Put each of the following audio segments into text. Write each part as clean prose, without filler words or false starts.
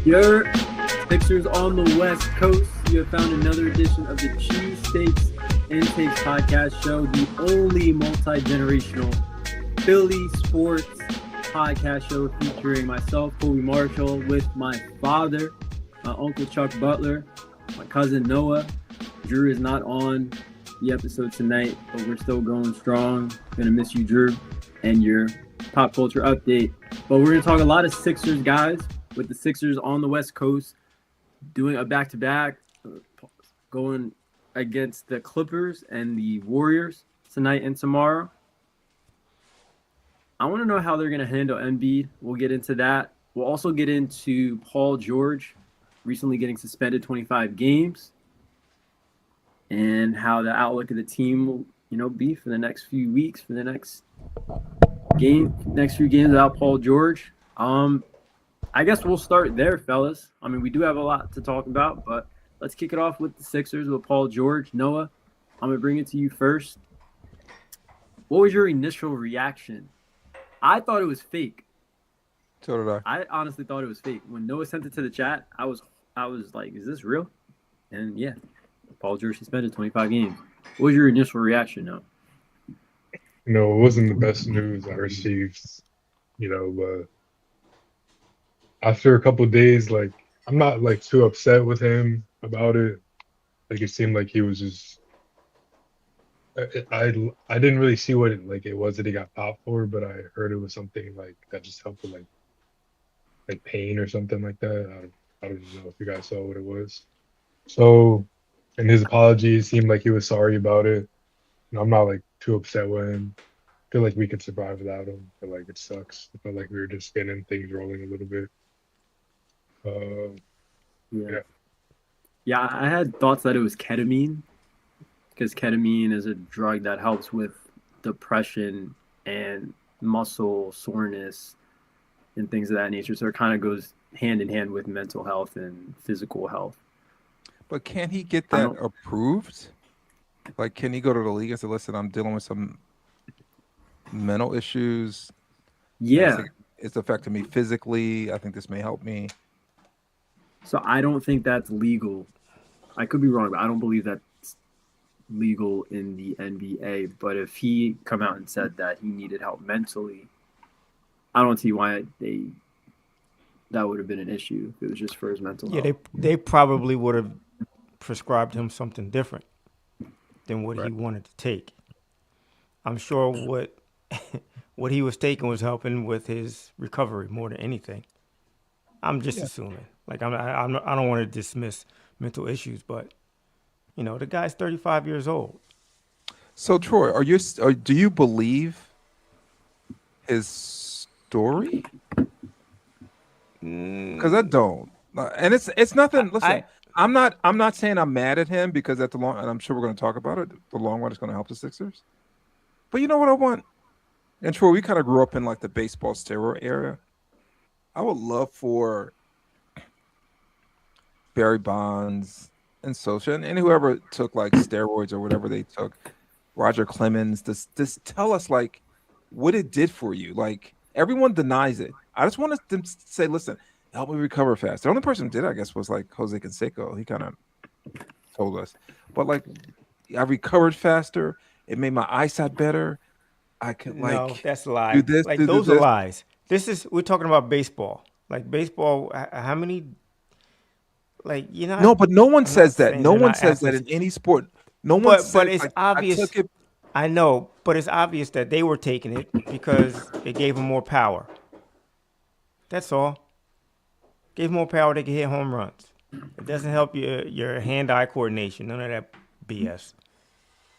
Your Sixers on the West Coast. You have found another edition of the Cheesesteaks and Takes podcast show, the only multi-generational Philly sports podcast show featuring myself, Kobe Marshall, with my father, my uncle Chuck Butler, my cousin Noah. Drew is not on the episode tonight, but we're still going strong. Gonna miss you, Drew, and your pop culture update. But we're gonna talk a lot of Sixers, guys, with the Sixers on the West Coast doing a back-to-back, going against the Clippers and the Warriors tonight and tomorrow. I want to know how they're going to handle Embiid. We'll get into that. We'll also get into Paul George recently getting suspended 25 games and how the outlook of the team will, be for the next few weeks, for the next few games without Paul George. I guess we'll start there, fellas. I mean, we do have a lot to talk about, but let's kick it off with the Sixers with Paul George. Noah, I'm going to bring it to you first. What was your initial reaction? I thought it was fake. So did I. I honestly thought it was fake. When Noah sent it to the chat, I was like, is this real? And yeah, Paul George suspended 25 games. What was your initial reaction, Noah? It wasn't the best news I received, but after a couple of days, I'm not too upset with him about it. It seemed like he was just I didn't really see what it was that he got popped for, but I heard it was something that just helped with like pain or something like that. I don't know if you guys saw what it was. So in his apology, it seemed like he was sorry about it. And I'm not too upset with him. I feel like we could survive without him. I feel like it sucks. I feel like we were just getting things rolling a little bit. Yeah, I had thoughts that it was ketamine, because ketamine is a drug that helps with depression and muscle soreness and things of that nature. So it kind of goes hand in hand with mental health and physical health. But can he get that approved? Can he go to the league and say, listen, I'm dealing with some mental issues. Yeah. It's affecting me physically. I think this may help me. So I don't think that's legal. I could be wrong, but I don't believe that's legal in the NBA. But if he come out and said that he needed help mentally, I don't see why that would have been an issue if it was just for his mental health. Yeah, they probably would have prescribed him something different than what he wanted to take. I'm sure what he was taking was helping with his recovery more than anything. I'm just assuming. I don't want to dismiss mental issues, but the guy's 35 years old. So Troy, do you believe his story? Because I don't, and it's nothing. Listen, I'm not saying I'm mad at him because and I'm sure we're going to talk about it. The long run is going to help the Sixers. But you know what I want? And Troy, we kind of grew up in the baseball steroid era. I would love for Barry Bonds and Socha and whoever took steroids or whatever they took, Roger Clemens, just tell us what it did for you. Everyone denies it. I just want them to say, listen, help me recover fast. The only person who did, I guess, was Jose Canseco. He kind of told us. But I recovered faster. It made my eyesight better. I can no, that's a lie. Do those are lies. We're talking about baseball. Baseball, how many? No, but no one says that. No one says that in any sport. No one says. But it's obvious. I know, but it's obvious that they were taking it because it gave them more power. That's all. Gave them more power. They could hit home runs. It doesn't help your hand-eye coordination. None of that BS.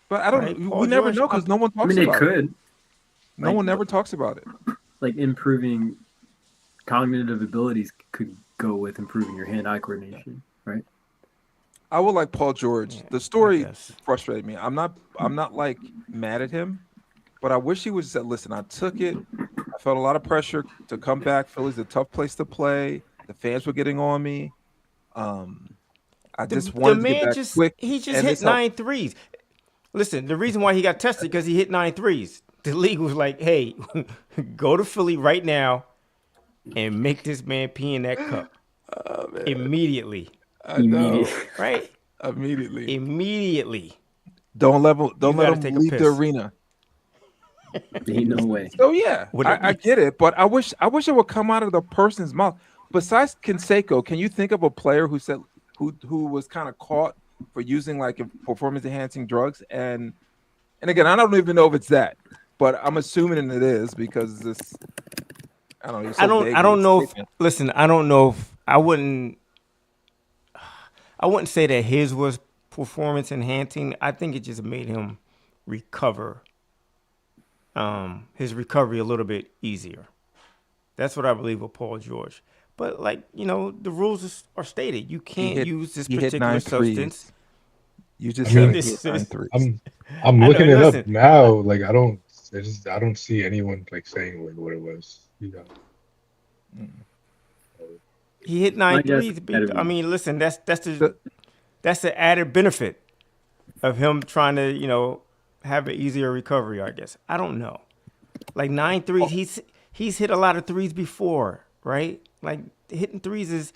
But I don't. Right? We never know because no one talks about it. They could. No one ever talks about it. Improving cognitive abilities could go with improving your hand-eye coordination, right? I would like Paul George. Yeah, the story frustrated me. I'm not mad at him, but I wish he would have said, listen, I took it. I felt a lot of pressure to come back. Philly's a tough place to play. The fans were getting on me. I just wanted to get back quick. He just hit 9 threes. Listen, the reason why he got tested because he hit 9 threes. The league was like, hey, go to Philly right now and make this man pee in that cup. Oh, man. Immediately, I know. right? Immediately. Immediately. Don't let You them got to take a leave the piss. arena. Ain't no way. So yeah, Would I it, get it, but I wish it would come out of the person's mouth. Besides Canseco, can you think of a player who said who was kind of caught for using like performance enhancing drugs? And again, I don't even know if it's that, but I'm assuming it is because this I don't know. You're so vague I with don't the know if, statement. listen, I don't know if I wouldn't say that his was performance enhancing. I think it just made him recover, his recovery a little bit easier. That's what I believe with Paul George. But like, the rules are stated. You He can't hit use this he hit particular nine substance. threes. You just I said mean, it. He hit This nine is, threes. I'm I know. looking it up Listen, now. Like I don't see anyone like saying like what it was. he hit nine My guess threes. is better I than mean, listen, The- that's the added benefit of him trying to, have an easier recovery, I guess. I don't know. Like 9 threes, he's hit a lot of threes before, right? Like hitting threes is,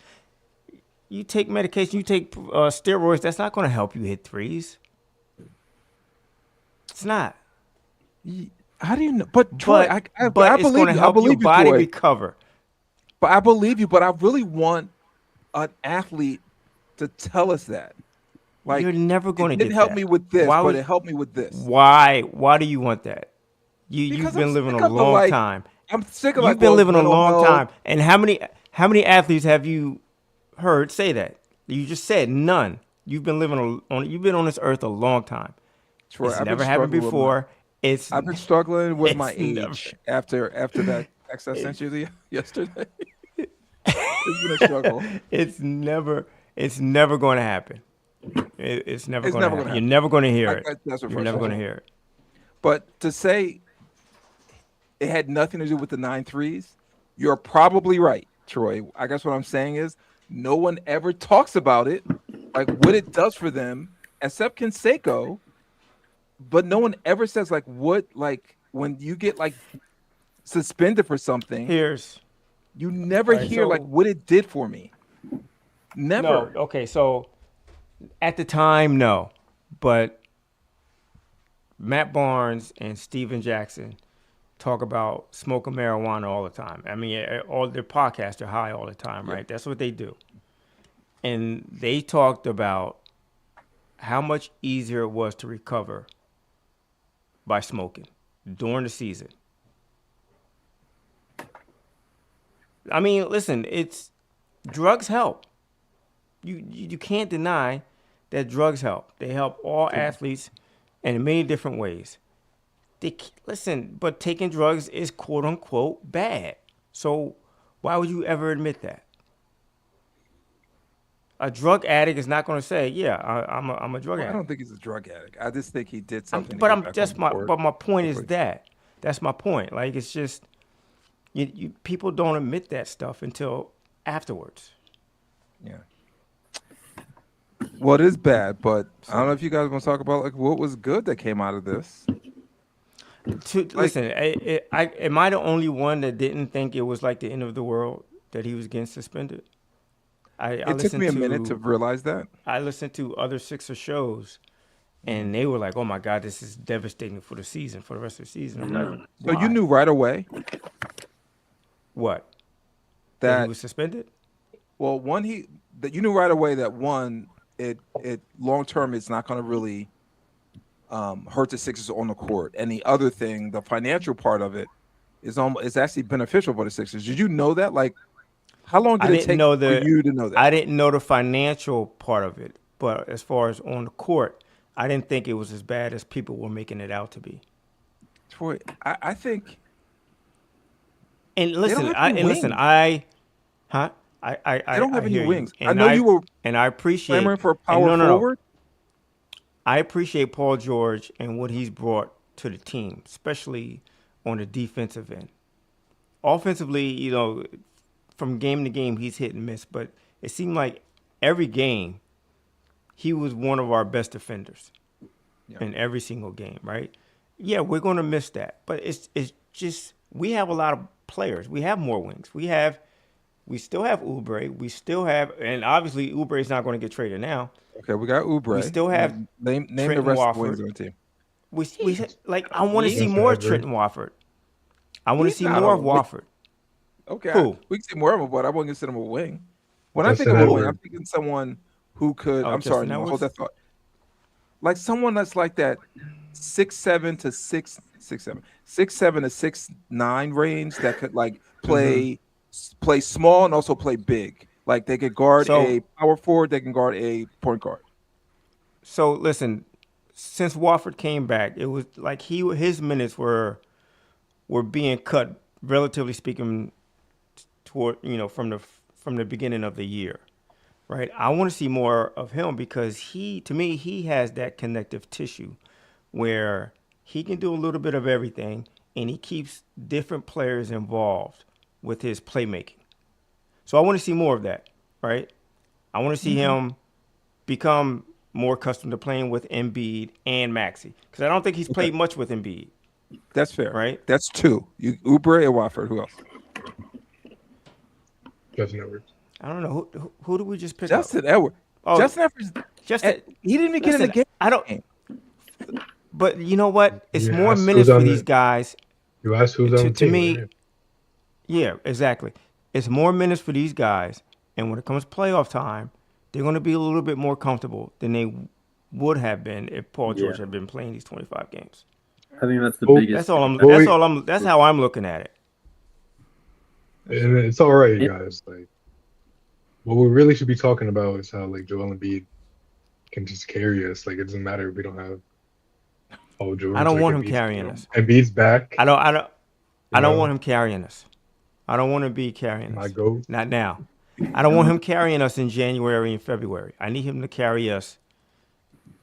you take medication, you take steroids, that's not going to help you hit threes. It's not. How do you know? But Troy, But I it's going believe to you. I help your believe you, body Troy. recover. But I believe you. But I really want an athlete to tell us that. Like You're never going to it didn't get help that. me with this, Why but would? it helped me with this. Why do you want that? You've Because I'm been living a sick of the long like. time. I'm sick of You've like. been Well, living a mental long health. time. And how many athletes have you heard say that? You just said none. You've been you've been on this earth a long time. Troy, It's I've been never happened struggling with my. before. It's I've been struggling with my it's never age after that text I sent you yesterday. It's been a struggle. it's never it's never going to happen. It's never It's going to never happen. gonna You're happen. never going to hear it. That's what You're never frustrates going to me. hear it. But to say it had nothing to do with the 9 threes, you're probably right, Troy. I guess what I'm saying is no one ever talks about it, like what it does for them, except Canseco. But no one ever says like what, like when you get like suspended for something, Here's you never all right, hear like so what it did for me. no, Never. okay, so at the time, no. But Matt Barnes and Steven Jackson talk about smoking marijuana all the time. I mean, all their podcasts are high all the time, Yeah. right? That's what they do. And they talked about how much easier it was to recover by smoking during the season. I mean, listen, drugs help. You can't deny that drugs help. They help all athletes in many different ways. Listen, but taking drugs is quote unquote bad. So why would you ever admit that? A drug addict is not going to say, "Yeah, I'm a drug Well, I addict." don't think he's a drug addict. I just think he did something to But get I'm back on just the my court but my point is quickly. that's my point. Like it's just you people don't admit that stuff until afterwards. Yeah. Well, it is bad, but I don't know if you guys want to talk about like what was good that came out of this. Listen, am I the only one that didn't think it was like the end of the world that he was getting suspended? I It took listened me a minute to to realize that. I listened to other Sixer shows, and they were like, "Oh my God, this is devastating for the season, for the rest of the season." I'm like, So you "Why? knew right away What? That he that was suspended?" well, that you knew right away that one it long term it's not going to really hurt the Sixers on the court, and the other thing, the financial part of it, is actually beneficial for the Sixers. Did you know that? Like, how long I did it didn't take know for you to know that? I didn't know the financial part of it, but as far as on the court, I didn't think it was as bad as people were making it out to be. Troy, I think And they don't listen, have I any and listen, wings. I, huh? They don't have I any hear wings. you, I and know you were and I appreciate clamoring for a and power no. forward. I appreciate Paul George and what he's brought to the team, especially on the defensive end. Offensively, from game to game, he's hit and miss, but it seemed like every game he was one of our best defenders Yeah. in every single game, right? Yeah, we're going to miss that, but it's just we have a lot of players. We have more wings. We have We still have Oubre. We still have, and obviously Oubre is not going to get traded now. Okay, we got Oubre. We still have name the Trenton rest of the wings Wofford. on the team. I want to see Justin more Everett. Trenton Wofford. I want to He's see not more a of wing. Wofford. Okay, Who? we can see more of him, but I wouldn't consider him a wing. When I think Justin of a wing, Edwards. I'm thinking someone who could. Oh, I'm sorry, Justin no, hold Edwards? that thought. Like someone that's like that 6'7" to 6'7" to 6'9" range that could like play small and also play big. Like they could guard So- a power forward, they can guard a point guard. So listen, since Wofford came back, it was like his minutes were being cut, relatively speaking, toward from the beginning of the year, right? I want to see more of him because to me he has that connective tissue where he can do a little bit of everything and he keeps different players involved with his playmaking. So I want to see more of that, right? I want to see him become more accustomed to playing with Embiid and Maxey because I don't think he's played much with Embiid. That's fair, Right. That's two. You Oubre and Wofford. Who else? Justin Edwards. I don't know who do we just pick Justin up? Edwards. Oh, Justin Edwards. He didn't even get in the game. I don't. But you know what? It's You more asked minutes who's for on these the- guys. You asked who's on the To team. me, right? yeah, exactly. It's more minutes for these guys, and when it comes to playoff time, they're going to be a little bit more comfortable than they would have been if Paul George had been playing these 25 games. I think that's the Oh, biggest. That's all I'm. Boy- That's all I'm. That's how I'm looking at it. And it's all right, Yeah. guys. Like, what we really should be talking about is how like Joel Embiid can just carry us. Like, it doesn't matter if we don't have Paul George. I don't like, want him Embiid's, carrying us. Embiid's back. I don't know, want him carrying us. I don't want to be carrying My us. goat. Not now. I don't want him carrying us in January and February. I need him to carry us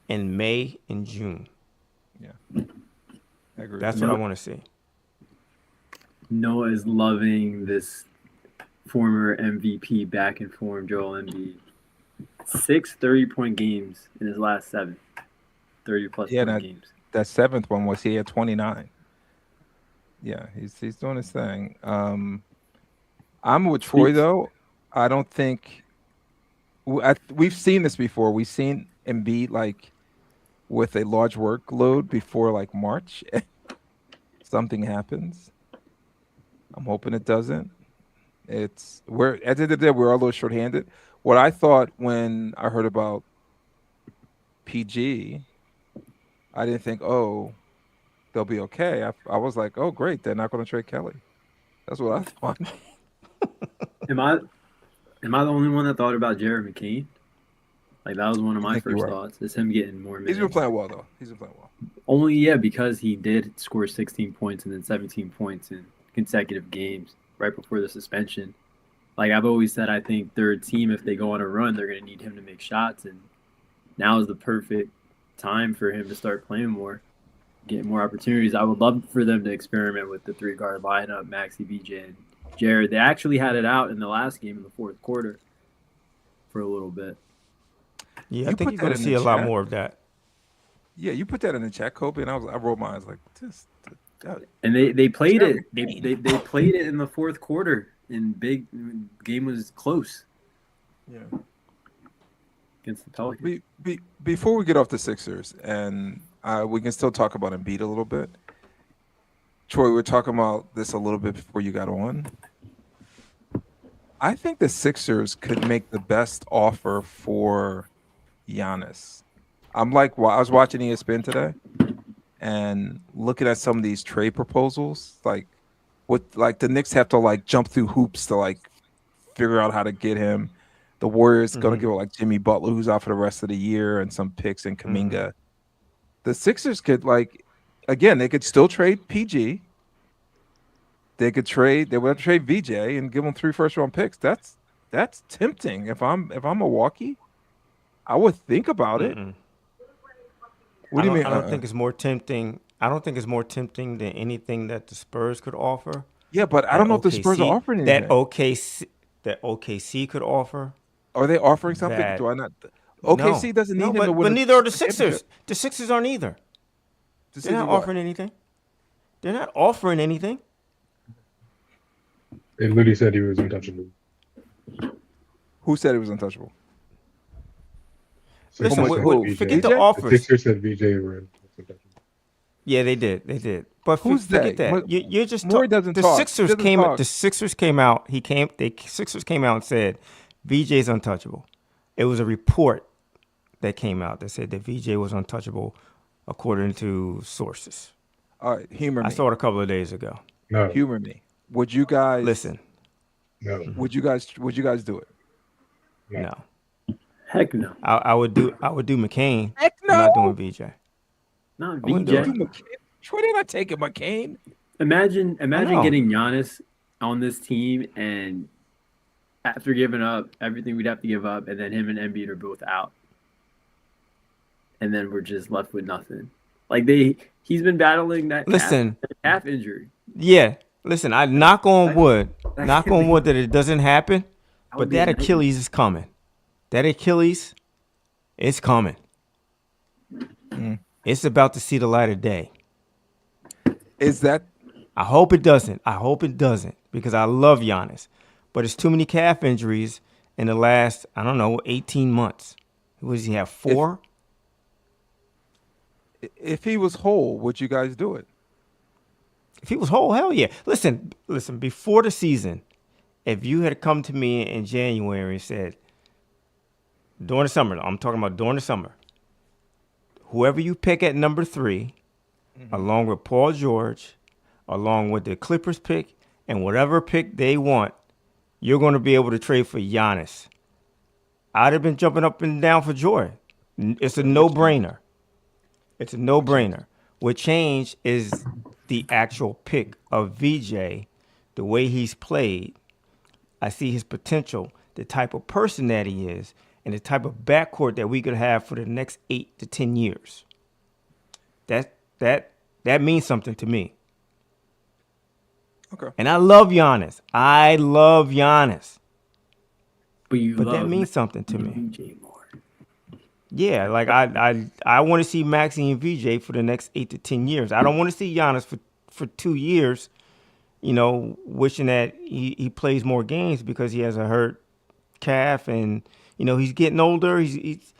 in May and June. I agree. That's what I want to see. Noah is loving this former MVP back in form, Joel Embiid. 6 30-point games in his last 7. 30-plus Yeah, point games. That seventh one was he had 29. Yeah, he's doing his thing. I'm with Troy though. I don't think we've seen this before. We've seen Embiid like with a large workload before like March. Something happens. I'm hoping it doesn't. We're at the end of the day, we're all a little shorthanded. What I thought when I heard about PG, I didn't think, oh, they'll be okay. I was like, oh, great, they're not going to trade Kelly. That's what I thought. Am I the only one that thought about Jared McCain? Like, that was one of I my think you first were. thoughts. Is him getting more minutes. He's been playing well though. He's been playing well. Only, yeah, because he did score 16 points and then 17 points in consecutive games right before the suspension. Like I've always said, I think third team, if they go on a run, they're going to need him to make shots. And now is the perfect time for him to start playing more, get more opportunities. I would love for them to experiment with the 3-guard lineup, Maxey, BJ, and Jared. They actually had it out in the last game in the fourth quarter for a little bit. Yeah, I You think put you're going that to in see the a lot chat? more of that. Yeah, you put that in the chat, Kobe, and I rolled my eyes like this. And they played it. Jared They played it in the fourth quarter. And game was close Yeah. against the Pelicans. Before we get off the Sixers, and we can still talk about Embiid a little bit. Troy, we were talking about this a little bit before you got on. I think the Sixers could make the best offer for Giannis. I was watching ESPN today and looking at some of these trade proposals, like the Knicks have to like jump through hoops to like figure out how to get him. The Warriors gonna give like Jimmy Butler, who's out for the rest of the year, and some picks in Kuminga. The Sixers could they could still trade PG. They would have to trade VJ and give them 3 first-round picks. That's tempting. If I'm Milwaukee, I would think about it. What do you mean? I don't think it's more tempting. I don't think it's more tempting than anything that the Spurs could offer. Yeah, but I don't know if the Spurs are offering anything. That OKC could offer. Are they offering something? that- Do I not? OKC doesn't need him to win. But a neither are the championship. Sixers. The Sixers aren't either. To They're see not what? offering anything. They're not offering anything. They literally said he was untouchable. Who said he was untouchable? Listen, Sixers who? said VJ. forget the VJ? The offers. Sixers said VJ were. Yeah, they did. But Who's forget they? that. You're just Maury doesn't the talk. Sixers He doesn't came. talk. The Sixers came out. Sixers came out and said VJ's untouchable. It was a report that came out that said that VJ was untouchable, according to sources. All right, humor me. I saw it a couple of days ago. No, Humor me. Would you guys Listen, no, Would you guys do it? no, Heck no. I would do McCain. Heck I'm not no. doing VJ. Not wouldn't do VJ. it. Troy did not take it, McCain. Imagine know. getting Giannis on this team, and after giving up everything we'd have to give up, and then him and Embiid are both out, and then we're just left with nothing. Like he's been battling that calf injury. Yeah, listen, I knock on wood, that knock could on be- wood that it doesn't happen, That would but be that a nightmare. Achilles is coming. That Achilles, it's coming. It's about to see the light of day. Is that I hope it doesn't. Because I love Giannis. But it's too many calf injuries in the last, 18 months. What does he have, 4? if he was whole, would you guys do it? If he was whole, hell yeah. Listen, before the season, if you had come to me in January and said, during the summer, I'm talking about during the summer, whoever you pick at number 3, along with Paul George, along with the Clippers pick, and whatever pick they want, you're going to be able to trade for Giannis. I'd have been jumping up and down for joy. It's a no-brainer. It's a no-brainer. What changed is the actual pick of VJ, the way he's played. I see his potential, the type of person that he is, and the type of backcourt that we could have for the next 8 to 10 years. That means something to me. Okay. And I love Giannis. But that love means something to me. VJ more. Yeah, like I want to see Maxey and VJ for the next 8 to 10 years. I don't want to see Giannis for 2 years, wishing that he plays more games because he has a hurt calf and, he's getting older. He's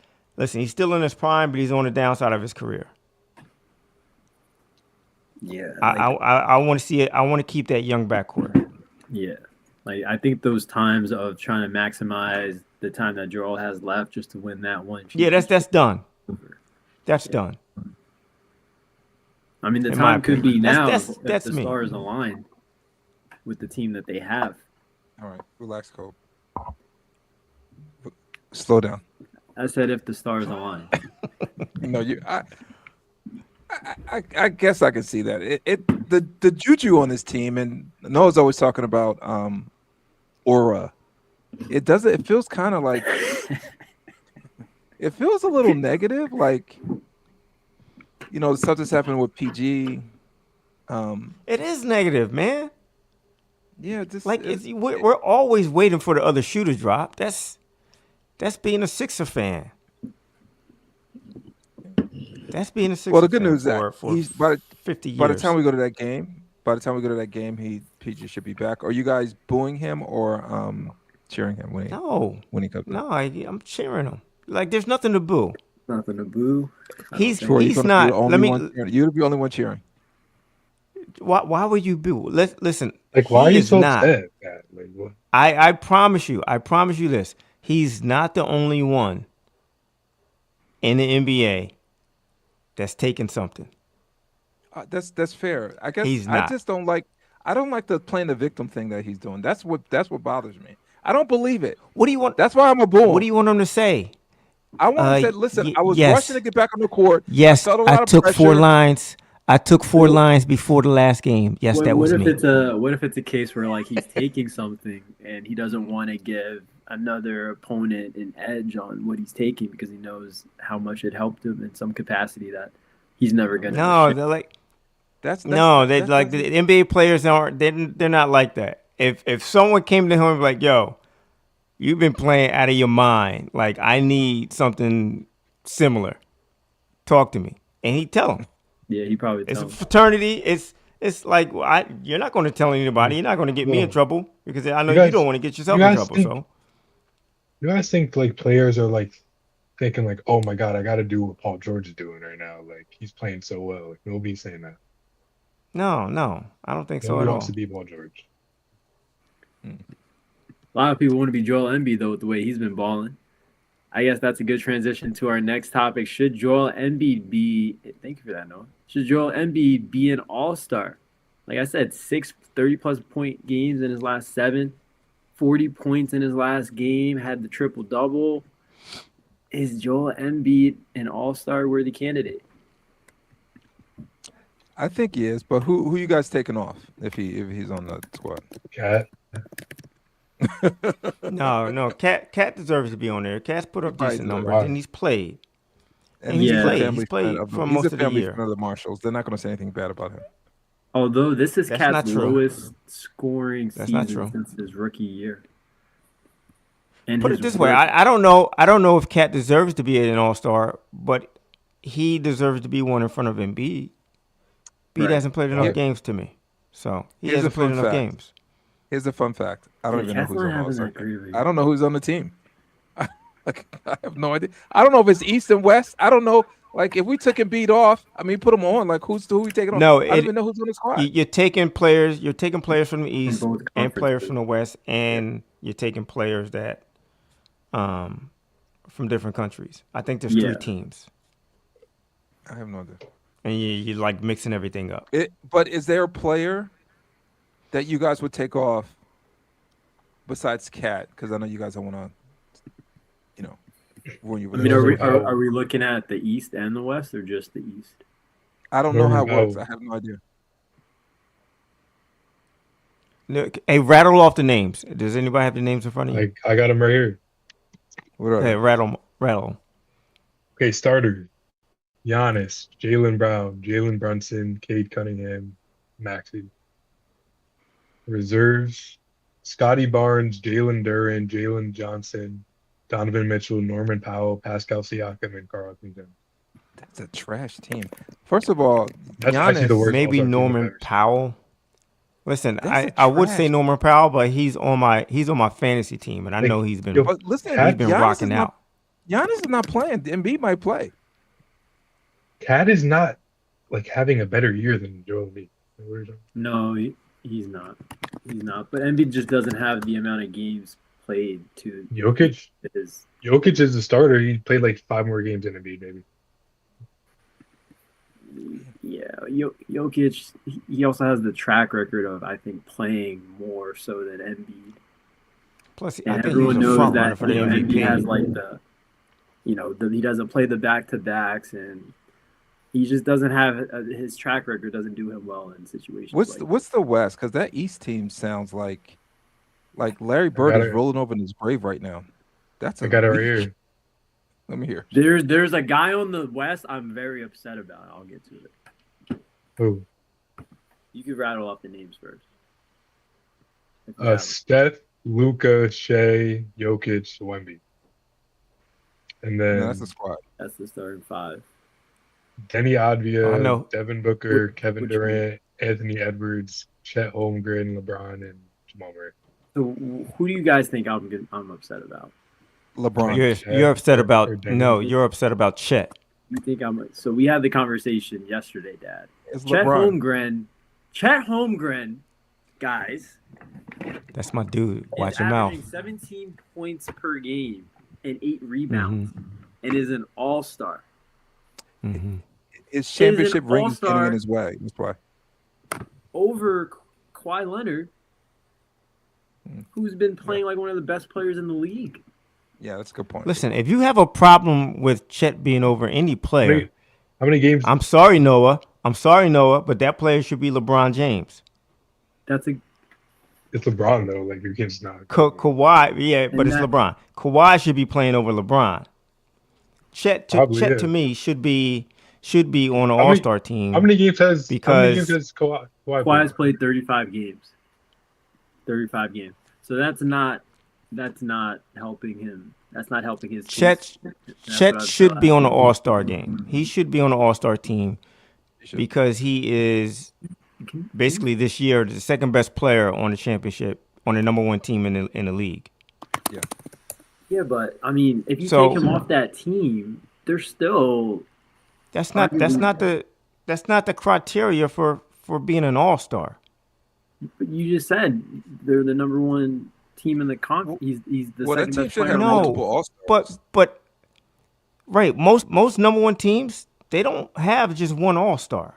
still in his prime, but he's on the downside of his career. Yeah. I want to see it. I want to keep that young backcourt. Yeah. Like I think those times of trying to maximize the time that Joel has left just to win that one. Yeah, that's done. That's done. I mean, the in my time could be opinion. now That's if the me. stars align with the team that they have. All right. Relax, Cole. Slow down. I said if the stars align. No, I guess I can see that. The juju on this team, and Noah's always talking about aura. It feels kind of like it feels a little negative, like the stuff that's happening with PG. It is negative, man. Yeah, just Like we're always waiting for the other shoe to drop. That's being a Sixer fan. That's being a Sixer fan. well. The good news is that for he's by 50 years. the time we go to that game, PG should be back. Are you guys booing him or cheering him when he comes? No, I'm cheering him. Like there's nothing to boo. Nothing to boo. He's Troy, he's you're not. the only Let me. one cheering. You're the only one cheering. Why would you boo? Listen. Like, why are he you is so not. upset? That? Like, what? I promise you this. He's not the only one in the NBA that's taking something. That's fair. I guess He's I not. just don't like. I don't like the playing the victim thing that he's doing. That's what bothers me. I don't believe it. What do you want? That's why I'm a bull. What do you want him to say? I want to say, listen, I was yes. rushing to get back on the court. Yes, I felt a lot I of took pressure. 4 lines. I took 4 lines before the last game. Yes, that was me. What if it's a case where like he's taking something and he doesn't want to give another opponent an edge on what he's taking because he knows how much it helped him in some capacity that he's never gonna. No, they're like That's no, they that's- like the NBA players aren't. They're not like that. If someone came to him and be like, "Yo, you've been playing out of your mind. Like I need something similar. Talk to me," and he'd tell him. Yeah, he probably. It's a tells him. fraternity. It's like you're not going to tell anybody. You're not going to get me in trouble because I know You guys- you don't want to get yourself you in guys trouble. think- So You guys think like players are like thinking like, oh my God, I got to do what Paul George is doing right now. Like he's playing so well. Like nobody's saying that. No, I don't think so Nobody at wants all. to be Paul George. A lot of people want to be Joel Embiid though, with the way he's been balling. I guess that's a good transition to our next topic. Should Joel Embiid be? Thank you for that, Noah. Should Joel Embiid be an All-Star? Like I said, 30-plus point games in his last 7, 40 points in his last game, had the triple-double. Is Joel Embiid an All-Star worthy candidate? I think he is, but who you guys taking off if he's on the squad? Cat. No. Cat deserves to be on there. Cat's put up Right, decent right. numbers, and he's played. And he's he's a played. family He's played friend of for he's most a of the family year. friend of the Marshalls. They're not going to say anything bad about him. Although this is That's Cat's not true. lowest scoring That's not season true. since his rookie year. And Put his it this way, rookie- I don't know if Cat deserves to be an All-Star, but he deserves to be one in front of Embiid. Embiid Right. hasn't played enough Yeah. games to me, so he Here's a hasn't played fun enough fact. games. Here's a fun fact. I don't Yeah, even know Cat's who's not on the having All-Star that team. great of a I year. don't know who's on the team. Like, I have no idea. I don't know if it's East and West. I don't know. Like, if we took Embiid off, I mean, put him on. Like, who we taking off? No, I don't even know who's on the squad. You're taking players from the East both and conferences. players from the West, and you're taking players that from different countries. I think there's Yeah. 3 teams, I have no idea. and you're like mixing everything up. But is there a player that you guys would take off besides Cat? Because I know you guys don't want to, ruin you. I mean, are How- we looking at the East and the West, or just the East? I don't know how it No. works. I have no idea. Look, hey, rattle off the names. Does anybody have the names in front of you? Like I got him right here. What are Hey, they? rattle. Okay, starters. Giannis, Jaylen Brown, Jalen Brunson, Cade Cunningham, Maxey. Reserves. Scotty Barnes, Jalen Duran, Jalen Johnson, Donovan Mitchell, Norman Powell, Pascal Siakam, and Carl Anthony Towns. That's a trash team. First of all, That's actually the Giannis, worst Maybe All-Star team I've Norman ever seen. Powell. Listen, That's I would say trash. Norman Powell, but he's on my fantasy team, and I Like, know he's been yo, But listen, Cat- been Giannis rocking is not, out. Giannis is not playing. Embiid might play. Cat is not like having a better year than Joel Embiid. No, he's not. He's not. But Embiid just doesn't have the amount of games played to Jokic his. is the starter. He played like 5 more games than Embiid, maybe. Yeah, Jokic. He also has the track record of, I think, playing more so than Embiid. Plus, I And think everyone he's a knows front that runner for the Embiid has MVP. like he doesn't play the back-to-backs, and he just doesn't have his track record doesn't do him well in situations. What's the West? Because that East team sounds like Larry Bird got is it. rolling over in his grave right now. That's I got it right weak- here. Let me hear. There's a guy on the West I'm very upset about. I'll get to it. Who? You could rattle off the names first. If you have it. Steph, Luca, Shea, Jokic, Wemby. And then No, that's the squad. That's the starting 5. Denny I Advia, know. Devin Booker, Which- Kevin which Durant, Anthony Edwards, Chet Holmgren, LeBron, and Jamal Murray. So who do you guys think I'm upset about? LeBron. You're upset or about Denver. you're upset about Chet. You think so we had the conversation yesterday, Dad. It's Chet LeBron. Holmgren, guys, That's my dude. Watch is your mouth. averaging 17 points per game and 8 rebounds, and is an all-star. Hmm. His championship ring is getting all-star. in his way. That's why. Over Kawhi Leonard, who's been playing like one of the best players in the league. Yeah, that's a good point. Listen, if you have a problem with Chet being over any player, How many games? I'm sorry, Noah, but that player should be LeBron James. That's a It's LeBron though. Like you can just not. Kawhi, yeah, but it's that- LeBron. Kawhi should be playing over LeBron. Chet Probably, yeah. to me should be on an many- All-Star team. How many games has? How many Because- games has Kawhi Kawhi's played? played 35 games. 35 games. So that's not helping him. That's not helping his team. Chet That's Chet what I'm should saying. be on the All-Star game. He should be on the All-Star team He should. because he is basically this year the second best player on the championship on the number 1 team in the league. Yeah, but I mean, if you So- take him off that team, they're still. That's not the criteria for being an all-star. But you just said they're the number one team in the conference. He's the Well, that second team best should player. have on No, the multiple All-Stars. But right, most number one teams, they don't have just one all-star.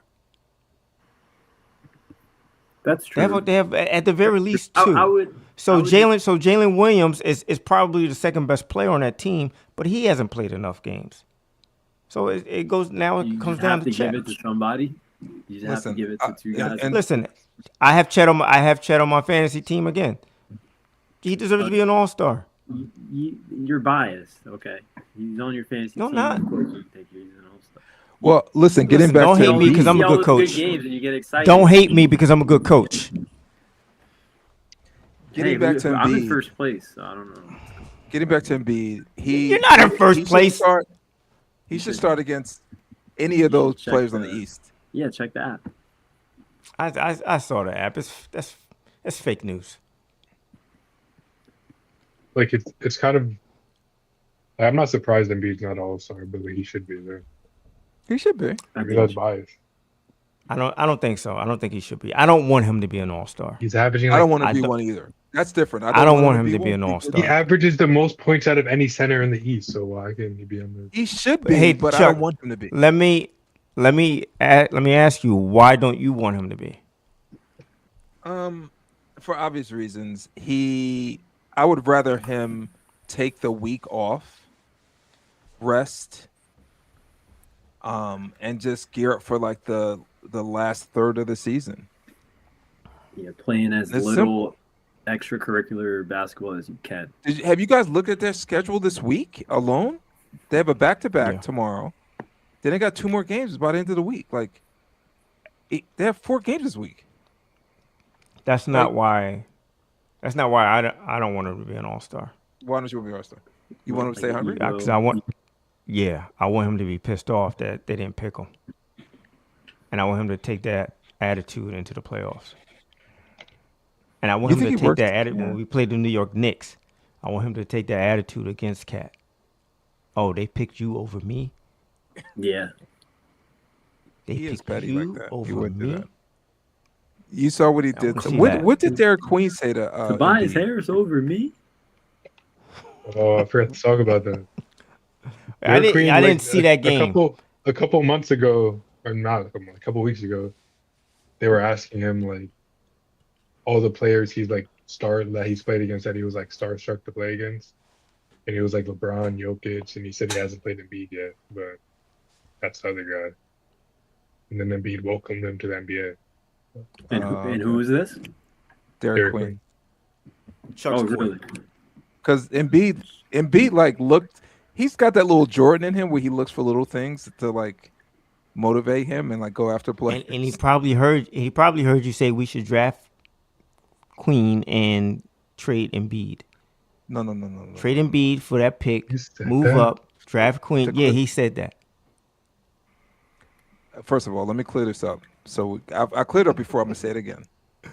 That's true. They have at the very least two. I would. So I would Jalen Williams is probably the second best player on that team, but he hasn't played enough games. So it goes now. It You comes just down have to to give Chet. it to somebody. You just have Listen, to give it to two guys. and- Listen, I have Chet on my fantasy team again. He deserves to be an all-star. You're biased. Okay, he's on your fantasy No, team. not. Of course, you think he's an all-star. Well, listen, getting Listen, back don't to hate me Embiid- because I'm You a see all good those coach. games and you get excited. Don't hate me because I'm a good coach. Getting back to I'm in Embiid. first place, so I don't know. Getting back to Embiid, You're not in first he should place. He should start against any of those Check players on the- the East. Yeah, check the app. I saw the app. That's fake news. Like it's kind of. I'm not surprised Embiid's not all-star, but like, he should be there. He should be. I mean, that's biased. I don't think so. I don't think he should be. I don't want him to be an all-star. He's averaging. I Like, don't want I to be don't- one either. That's different. I don't want him to be an one. all-star. he averages the most points out of any center in the East. So why can't he be on the? He should be, Hey, but I Chuck, don't want him to be. Let me ask you, why don't you want him to be? For obvious reasons. I would rather him take the week off, rest, and just gear up for like the last third of the season. Yeah, playing as It's little extracurricular basketball as you can. Have you guys looked at their schedule this week alone? They have a back-to-back Yeah. tomorrow. Then they got 2 more games by the end of the week. Like, they have 4 games this week. That's not why. That's not why I don't want him to be an all-star. Why don't you want to be All-Star? You want him to stay hungry? Yeah. Because I want him to be pissed off that they didn't pick him, and I want him to take that attitude into the playoffs. And I want You him to think he take works- that attitude yeah. when we played the New York Knicks. I want him to take that attitude against Cat. Oh, they picked you over me. Yeah. They He is picked petty you like that. He over wouldn't do me. that. You saw what he I did. wanna see What, that. what did Derek Queen say to Tobias Embiid? Harris over me? Oh, I forgot to talk about that. I Derek Queen, didn't like, see that game. A couple months ago, or not, a couple weeks ago, they were asking him like all the players he's like that he's played against that he was like starstruck to play against, and he was like LeBron, Jokic, and he said he hasn't played Embiid yet, but that's the other guy. And then Embiid welcomed him to the NBA. And who is this? Derek Derek Queen. Chuck's Oh, Queen. really? Because Embiid like looked. He's got that little Jordan in him where he looks for little things to like motivate him and like go after players. And he probably heard you say we should draft Queen and trade Embiid. No. Trade Embiid for that pick. You said Move that? up. Draft Queen. To Yeah, quit. he said that. First of all, let me clear this up. So I cleared up before. I'm gonna say it again.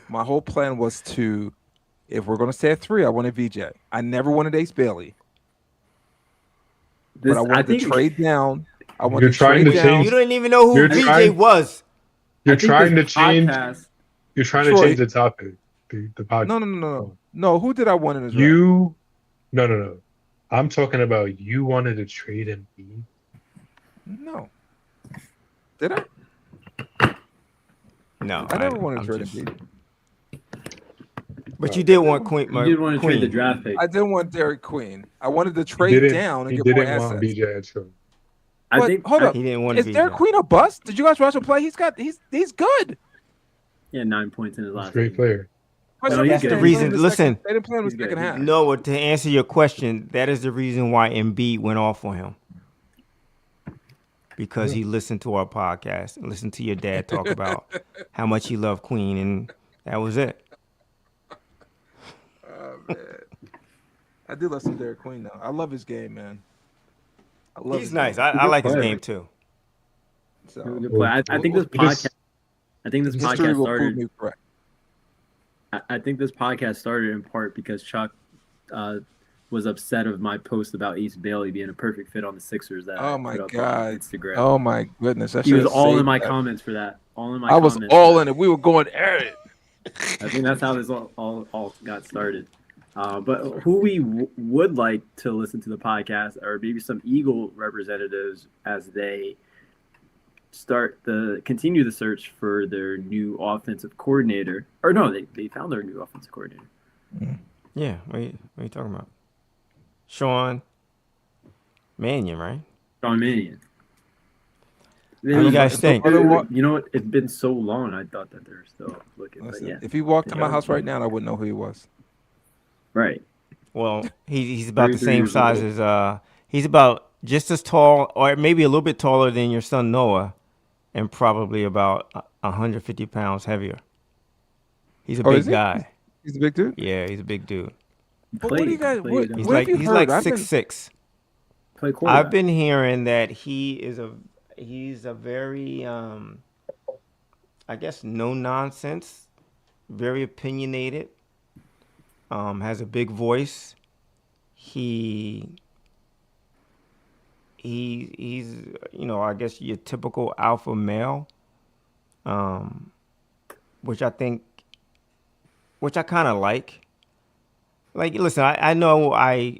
My whole plan was to, if we're gonna stay at 3, I wanted VJ. I never wanted Ace Bailey, but I wanted to trade down. I wanted You're to trying trade to down. change- You don't even know who You're VJ trying- was. You're I think trying to this change. podcast- You're trying to Troy. change the topic. The podcast. No. Who did I want in his draft? You, no. I'm talking about you wanted to trade Embiid. No. Did I? No, I never wanted I'm to trade just- Embiid. But you did want Queen. You did want to trade the Queen. draft pick. I didn't want Derek Queen. I wanted to He trade didn't- down and he get more didn't want assets. BJ at show. I But think. hold up. He didn't want Is VJ. Derek Queen a bust? Did you guys watch him play? He's good. Yeah, 9 points in his He's a last great game. player. No, They he's didn't good. play him Reason- in the listen. second- They didn't play him in the He's good. second half. No, to answer your question, that is the reason why Embiid went off on him. Because he listened to our podcast and listened to your dad talk about how much he loved Queen, and that was it. Oh, man. I do love some Derek Queen though. I love his game, man. I love He's his nice. game. I like his player. game too. So, Good play. I think this He just- podcast. I think this history podcast will prove started. me correct. I think this podcast started in part because Chuck was upset of my post about Ace Bailey being a perfect fit on the Sixers that I Oh my put up God. on Instagram. Oh my goodness. I He was should've all in saved my that. comments for that. All in my I was comments. all in it. We were going at it. I think that's how this all got started. But who we would like to listen to the podcast are maybe some Eagle representatives as they continue the search for their new offensive coordinator. Or no, they found their new offensive coordinator. Yeah, what are you talking about? Sean Mannion, right? Sean Mannion. How do you guys think? You know what? It's been so long. I thought that they were still looking. Listen, But yeah, if he walked to my house right now, I wouldn't know who he was. right. Well, he's about the 33 same years size old. as he's about just as tall, or maybe a little bit taller than your son Noah, and probably about 150 pounds heavier. He's a Oh, big is he? guy. He's a big dude. Yeah, he's a big dude. But what do you guys? What He's have like you he's heard? like I've been- 6'6". Play quarterback. I've been hearing that he's a very I guess no nonsense, very opinionated, has a big voice. He's I guess your typical alpha male, which I kind of like. Like, listen, I know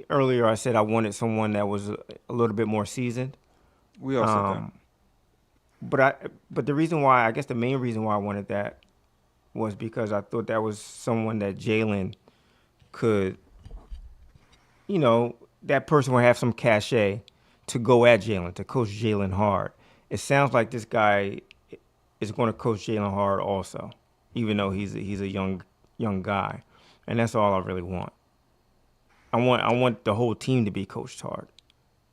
earlier I said I wanted someone that was a little bit more seasoned. We all said that. But the reason why, I guess the main reason why I wanted that was because I thought that was someone that Jalen could, that person would have some cachet to go at Jalen, to coach Jalen hard. It sounds like this guy is going to coach Jalen hard also, even though he's a young guy, and that's all I really want. I want the whole team to be coached hard.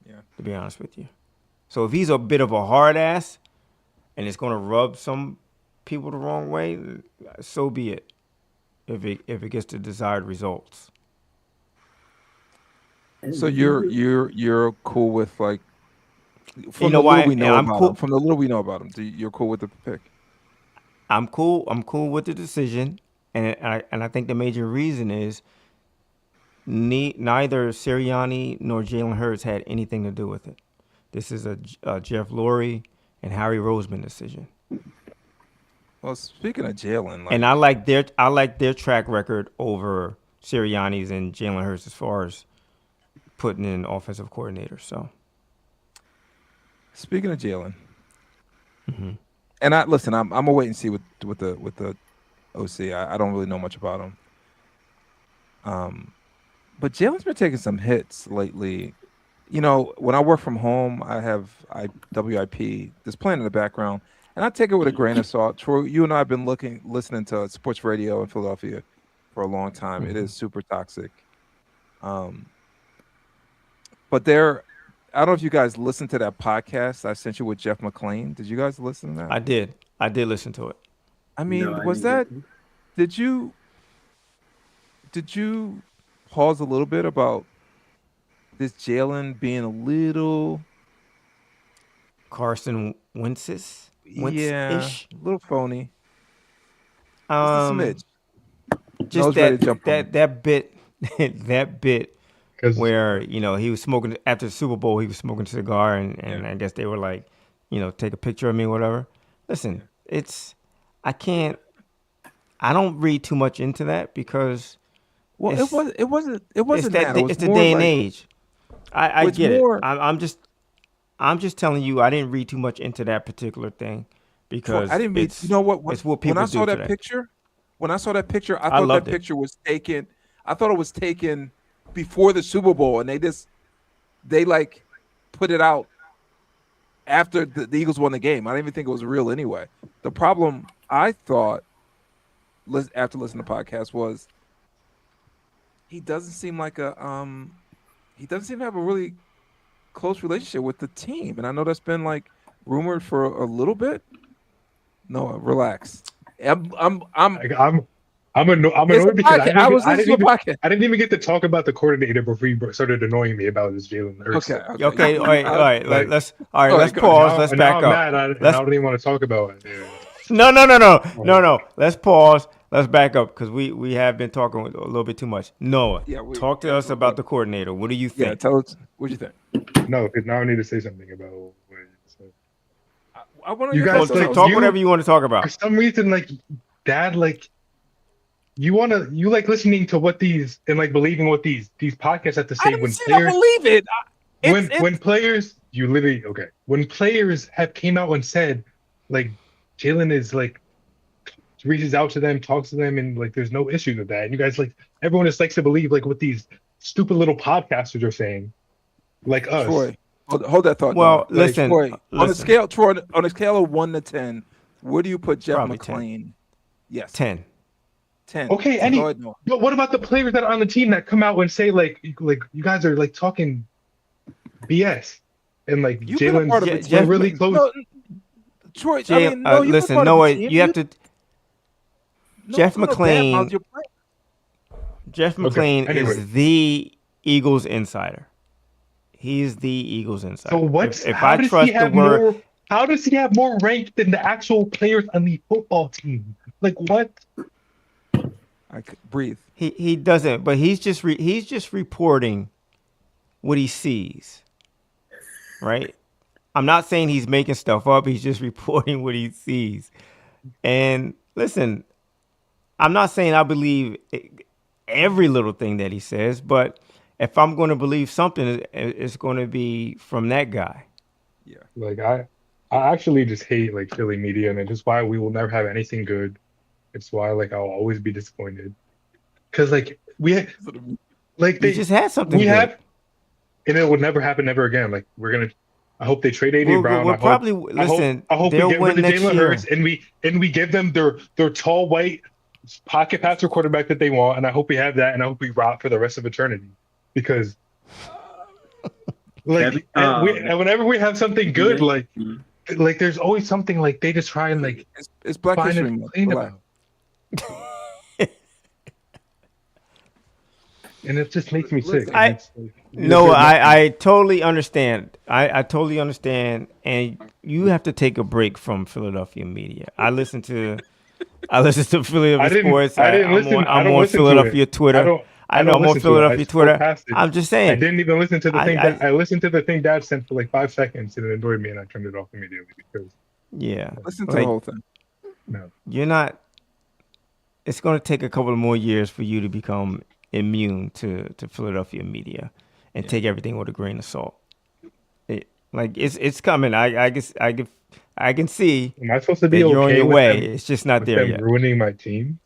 Yeah. To be honest with you. So if he's a bit of a hard ass and it's going to rub some people the wrong way, so be it. If it gets the desired results. So you're cool with, like, from You know the why? little we know I'm about cool. him. From the little we know about him, you're cool with the pick. I'm cool with the decision, and I think the major reason is neither Sirianni nor Jalen Hurts had anything to do with it. This is a Jeff Lurie and Harry Roseman decision. Well, speaking of Jalen, like, And I like their track record over Sirianni's and Jalen Hurts as far as putting in offensive coordinators. So, speaking of Jalen, and I'm gonna wait and see with the OC. I don't really know much about him. But Jalen's been taking some hits lately. When I work from home, I have WIP that's playing in the background, and I take it with a grain of salt. Troy, you and I have been listening to sports radio in Philadelphia for a long time. It is super toxic. But I don't know if you guys listened to that podcast I sent you with Jeff McClain. Did you guys listen to that? I did listen to it. I mean, No, I was didn't. that? Did you pause a little bit about this Jalen being a little, Carson Wentz-ish? a little phony? Just a Um, smidge. just I was ready to jump on that bit that bit Because where he was smoking after the Super Bowl. He was smoking a cigar, and Yeah. I guess they were like, take a picture of me, or whatever. Listen, I don't read too much into that because Well, it's- it wasn't it's that. It was it's the more day and like- age. I it's get more- it. I'm just telling you, I didn't read too much into that particular thing because I didn't mean. it's, You know what? it's what people when I do saw that today. picture, I thought that loved it. picture was taken. I thought it was taken before the Super Bowl, and they like put it out after the Eagles won the game. I didn't even think it was real anyway. The problem I thought, after listening to the podcast, was he doesn't seem like he doesn't seem to have a really close relationship with the team, and I know that's been like rumored for a little bit. Noah, relax. I'm annoyed because I didn't even get to talk about the coordinator before you started annoying me about this Jalen Hurts. Okay, all right. Like- Let's go pause. Now- Let's now back I'm up. mad, I Let's- don't even want to talk about it. Yeah. No. Let's pause. let's back up because we have been talking a little bit too much. Noah, Yeah, talk to us about the coordinator. What do you Yeah, think? tell us what you think. No, because now I need to say something about what you said. I want You your guys, thoughts. like, Talk you- whatever you want to talk For about. some reason, like, Dad, like, you like listening to what these and like believing what these podcasts have to I say didn't when say I players believe it. when players you literally when players have came out and said like Jalen is like reaches out to them, talks to them, and like there's no issues with that. And you guys like everyone just likes to believe like what these stupid little podcasters are saying, like us. Troy, hold that thought. Well, Noah. listen, Troy, on a listen. scale, Troy, on a scale of 1 to 10, where do you put Jeff Probably 10. McClain? Yes, 10. 10. Okay, Go ahead, Noah. but what about the players that are on the team that come out and say like you guys are like talking BS and like You've been a part of Jalen's it. Jeff- really close. No, Troy, Jay, I mean, no, you've been listen, part of the Noah, team. you have to. Jeff no, McClain- badmouth your player. Jeff McClain anyway. is the Eagles insider. He's the Eagles insider. So what's If how I does trust he the have word, more? How does he have more rank than the actual players on the football team? Like what? I could breathe. he doesn't. But he's just reporting what he sees. Right. I'm not saying he's making stuff up. He's just reporting what he sees. And listen, I'm not saying I believe every little thing that he says, but if I'm going to believe something, it's going to be from that guy. Like I actually just hate like Philly media, and it's just why we will never have anything good. It's why like I'll always be disappointed. Cause like like He they just had something. we good. have, and it would never happen ever again. Like I hope they trade AJ Brown. We'll I hope, probably I hope, listen. I hope we They'll get win rid of next Jalen year. Hurts and we give them their tall white pocket passer quarterback that they want, and I hope we have that, and I hope we rot for the rest of eternity because like and whenever we have something good, like there's always something like they just try and like It's Black find History and Month. complain Relax. about. And it just makes me sick. Listen, And it's like, No, I totally understand. I totally understand, and you have to take a break from Philadelphia media. I listen to Philadelphia sports. I didn't listen. I I'm don't on listen to Philadelphia it. Twitter. I know don't I'm on listen to it. I Philadelphia scroll Twitter. past it. I'm just I saying. didn't even listen to the thing I- that I listened to the thing Dad sent for like 5 seconds and it annoyed me and I turned it off immediately because Yeah, Listen to like, the whole thing. no. you're not. It's going to take a couple of more years for you to become immune to Philadelphia media and take everything with a grain of salt. It's coming. I can see Am I supposed to that be you're on okay your with way. them, It's just not with there them yet. ruining my team?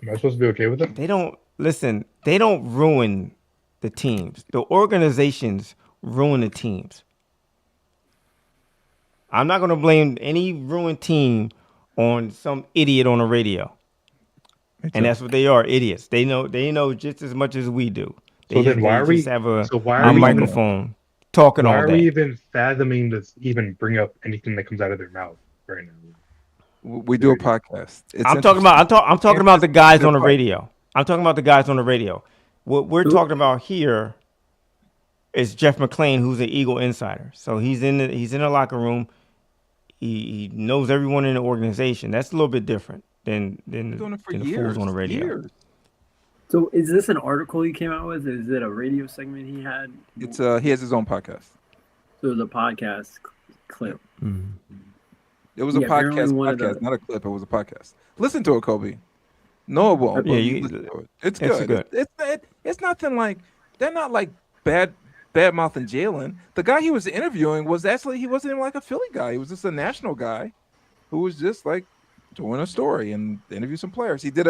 Am I supposed to be okay with them? They don't listen. They don't ruin the teams. The organizations ruin the teams. I'm not going to blame any ruined team on some idiot on the radio. And that's what they are, idiots. They know just as much as we do. So then why are we? just have a So why are we? microphone talking Why all are we day? even fathoming to even bring up anything that comes out of their mouth right now? We do a podcast. It's I'm talking about the guys on the radio. I'm talking about the guys on the radio. What we're talking about here is Jeff McClain, who's an Eagle insider. So he's in the locker room. He knows everyone in the organization. That's a little bit different than doing it for the years. fools on the radio. Years. So is this an article he came out with? Is it a radio segment he had? It's he has his own podcast. So it was a podcast clip. It was a Yeah, apparently podcast, one of the- not a clip. It was a podcast. Listen to it, Kobe. Noah won't. Yeah, but you- listen to it. It's it's good. good. It's nothing like they're not like bad mouthing Jalen. The guy he was interviewing was actually he wasn't even like a Philly guy. He was just a national guy who was just like doing a story and interview some players. He did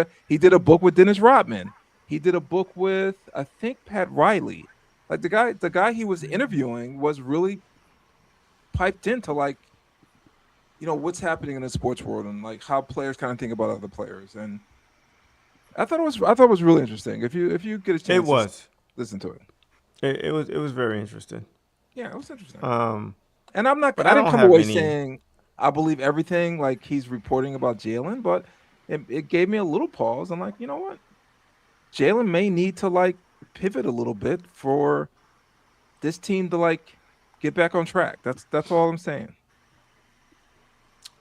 a book with Dennis Rodman. He did a book with I think Pat Riley. Like the guy he was interviewing was really piped into like what's happening in the sports world and like how players kind of think about other players. And I thought it was really interesting. If you get a chance, It was. listen to it. It was very interesting. Yeah, it was interesting. But And I I didn't don't come have away any- saying I believe everything like he's reporting about Jalen, but it gave me a little pause. I'm like, you know what? Jalen may need to like pivot a little bit for this team to like get back on track. That's all I'm saying.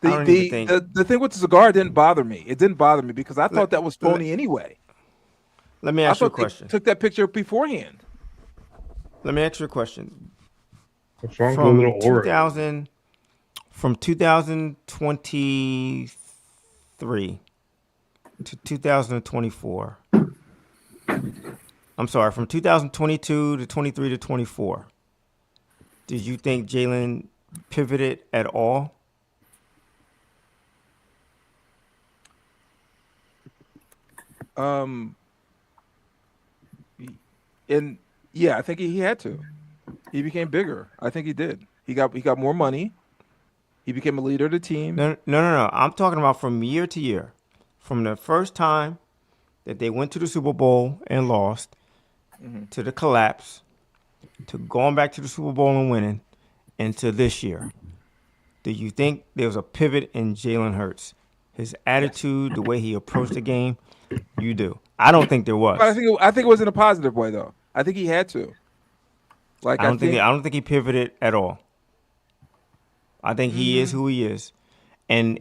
I don't even think. The thing with the cigar didn't bother me. It didn't bother me because I thought that was phony anyway. Let me I ask you a thought they question. took that picture beforehand. Let me ask you a question. What's wrong with a From little aura? 2023 to 2024. I'm sorry, from 2022 to 23 to 24. Did you think Jalen pivoted at all? And yeah, I think he had to. He became bigger. I think he did. He got more money. He became a leader of the team. No. I'm talking about from year to year. From the first time that they went to the Super Bowl and lost, to the collapse, to going back to the Super Bowl and winning, and to this year. Do you think there was a pivot in Jalen Hurts? His attitude, the way he approached the game? You do. I don't think there was. But I think it was in a positive way though. I think he had to. Like I don't think he pivoted at all. I think he is who he is, and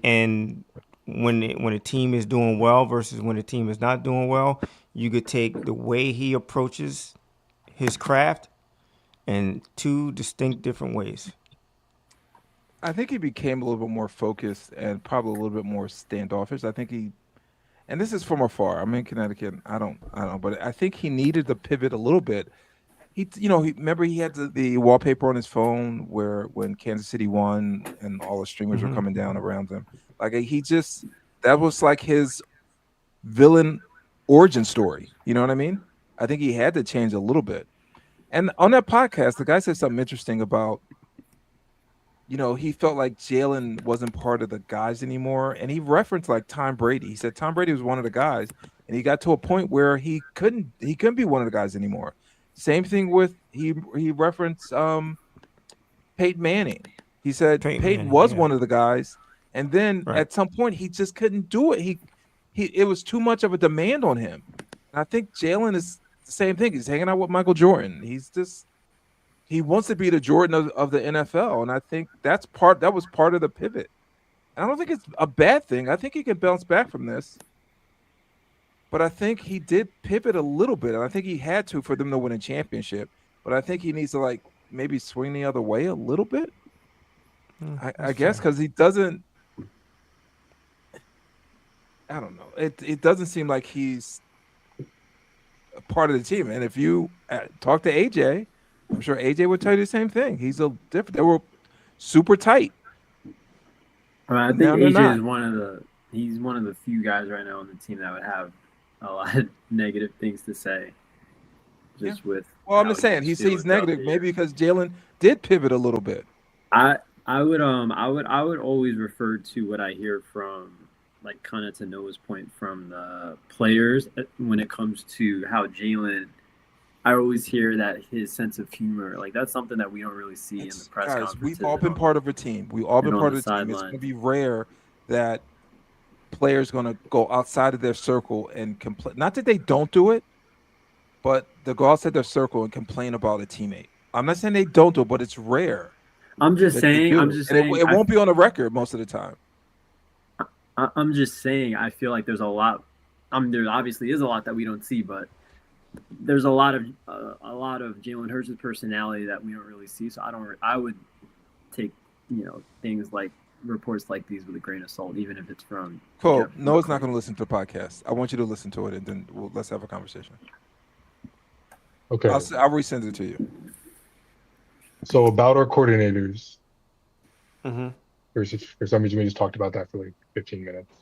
when a team is doing well versus when a team is not doing well, you could take the way he approaches his craft in two distinct different ways. I think he became a little bit more focused and probably a little bit more standoffish. I think he, and this is from afar. I'm in Connecticut. I don't, but I think he needed to pivot a little bit. Remember he had the wallpaper on his phone where when Kansas City won and all the streamers were coming down around him. Like that was like his villain origin story. You know what I mean? I think he had to change a little bit. And on that podcast, the guy said something interesting about, he felt like Jalen wasn't part of the guys anymore. And he referenced like Tom Brady. He said Tom Brady was one of the guys, and he got to a point where he couldn't be one of the guys anymore. Same thing with he referenced Peyton Manning. He said Peyton was one of the guys, and then at some point he just couldn't do it. It was too much of a demand on him. And I think Jalen is the same thing. He's hanging out with Michael Jordan. He wants to be the Jordan of the NFL, and I think that was part of the pivot. And I don't think it's a bad thing. I think he can bounce back from this. But I think he did pivot a little bit, and I think he had to for them to win a championship. But I think he needs to maybe swing the other way a little bit. I guess because he doesn't. I don't know. It doesn't seem like he's a part of the team. And if you talk to AJ, I'm sure AJ would tell you the same thing. He's a different. They were super tight. I think AJ is he's one of the few guys right now on the team that would have a lot of negative things to say. With I'm just saying he's negative maybe because Jalen did pivot a little bit. I would always refer to what I hear from kind of to Noah's point from the players when it comes to how Jalen. I always hear that his sense of humor, that's something that we don't really see in the press conferences. We've all been part of a team. We've all been part of the team. It's going to be rare that players going to go outside of their circle and complain. Not that they don't do it, but they go outside their circle and complain about a teammate. I'm not saying they don't do it, but it's rare. I'm just saying. It won't be on the record most of the time. I'm just saying. I feel like there's a lot. There obviously is a lot that we don't see, but there's a lot of Jalen Hurts' personality that we don't really see. So I would take things like reports like these with a grain of salt, even if it's from. Cool. Noah's not going to listen to the podcast. I want you to listen to it, and then let's have a conversation. Okay. I'll resend it to you. So about our coordinators. Mm-hmm. For some reason, we just talked about that for 15 minutes.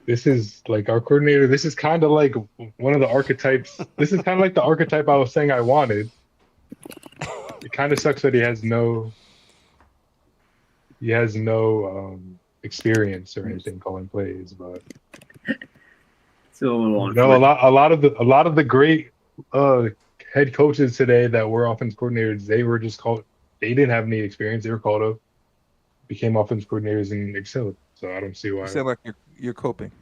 This is our coordinator. This is kind of like one of the archetypes. This is kind of like the archetype I was saying I wanted. It kind of sucks that he has no experience or anything calling plays, but still a little a lot of the great head coaches today that were offense coordinators, they didn't have any experience. They were called up, became offense coordinators and excelled. So I don't see why. You sound like you're coping.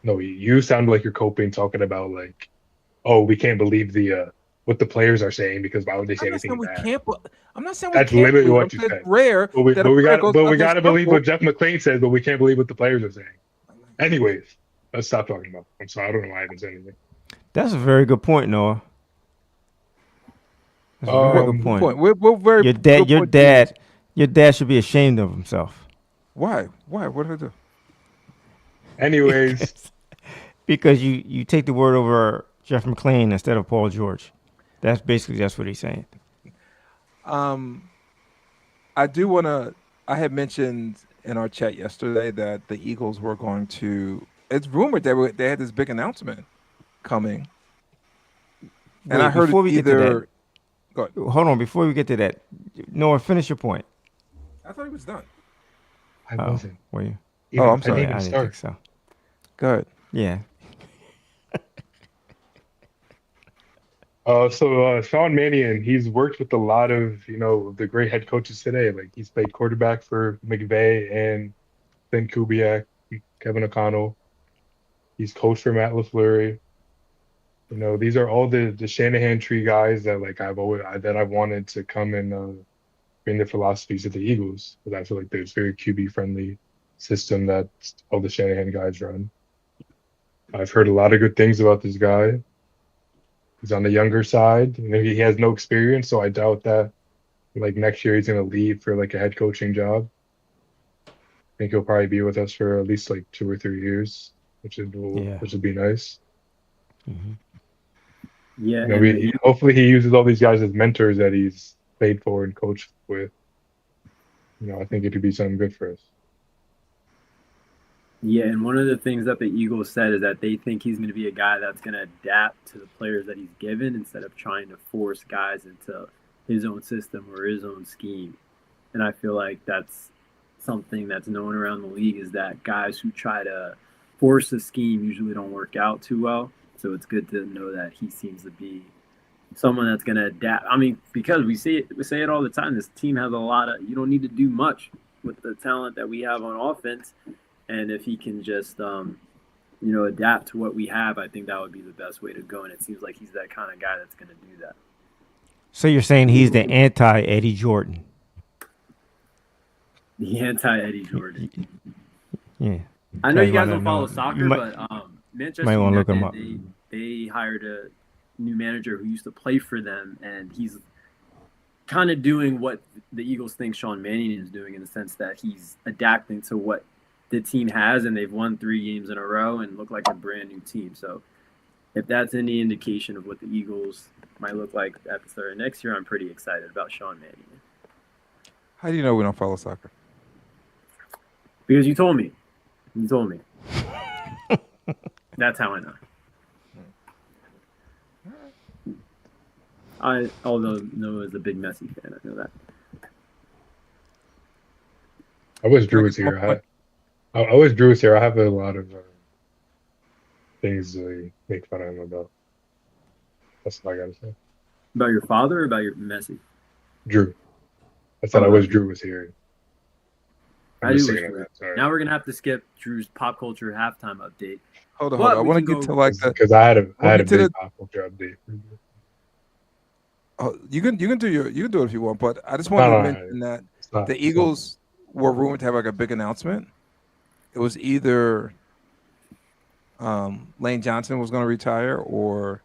No, you sound like you're coping, talking about we can't believe the what the players are saying, because why would they say I'm not saying anything we bad? can't. I'm not saying we That's can't. literally believe it. what I'm you saying said. it's rare. But we that a player goes gotta against believe football. what Jeff McClain says, but we can't believe what the players are saying. Anyways, let's stop talking about. I'm sorry, I don't know why I even said anything. That's a very good point, Noah. That's a very good Good point. We're very Your dad, good your point. dad, your dad should be ashamed of himself. Why? What did I do? Anyways, Because you take the word over Jeff McClain instead of Paul George. That's what he's saying. I do want to. I had mentioned in our chat yesterday that the Eagles were going to. It's rumored that they had this big announcement coming, and Wait, I heard before we get to either. Go ahead. Hold on, before we get to that, Noah, finish your point. I thought he was done. I wasn't. Were you? Even, I'm sorry. I didn't I even didn't start. think so. Go ahead. Yeah. So Sean Mannion, he's worked with a lot of the great head coaches today. Like he's played quarterback for McVay and then Kubiak, Kevin O'Connell. He's coached for Matt LaFleur. These are all the Shanahan tree guys that I've wanted to come and bring their philosophies to the Eagles, because I feel like there's very QB friendly system that all the Shanahan guys run. I've heard a lot of good things about this guy. He's on the younger side. He has no experience, so I doubt that like next year he's gonna leave for like a head coaching job. I think he'll probably be with us for at least like 2 or 3 years, which would be nice. Mm-hmm. Yeah, Hopefully he uses all these guys as mentors that he's played for and coached with. I think it could be something good for us. yeah, and one of the things that the Eagles said is that they think he's going to be a guy that's going to adapt to the players that he's given instead of trying to force guys into his own system or his own scheme. And I feel like that's something that's known around the league, is that guys who try to force a scheme usually don't work out too well. So it's good to know that he seems to be someone that's going to adapt. I mean, because we say it all the time. This team has a lot of. You don't need to do much with the talent that we have on offense, and if he can just adapt to what we have, I think that would be the best way to go. And it seems like he's that kind of guy that's going to do that. So you're saying he's the anti-Eddie Jordan? The anti-Eddie Jordan. Yeah. I know you guys might don't not follow know. soccer, You might- but Manchester might wanna look him United, up. they hired a new manager who used to play for them, and he's kind of doing what the Eagles think Sean Mannion is doing, in the sense that he's adapting to what the team has, and they've won 3 games in a row and look like a brand new team. So if that's any indication of what the Eagles might look like at the start of next year, I'm pretty excited about Sean Mannion. How do you know we don't follow soccer? Because you told me. You told me. That's how I know. Although Noah's a big Messi fan, I know that. I wish Drew was here. I wish Drew was here. I have a lot of things to make fun of him about. That's all I gotta say. About your father or about your Messi? Drew. I said I wish Drew was here. I I'm just do wish saying Drew. that. Sorry. Now we're gonna have to skip Drew's pop culture halftime update. Hold on. But I we want to can get go- to like the. Because I had a get to big the- pop culture update. Oh, you can do it if you want, but I just wanted No, to no, mention that It's not- the it's not- Eagles were rumored to have like a big announcement. It was either Lane Johnson was going to retire, or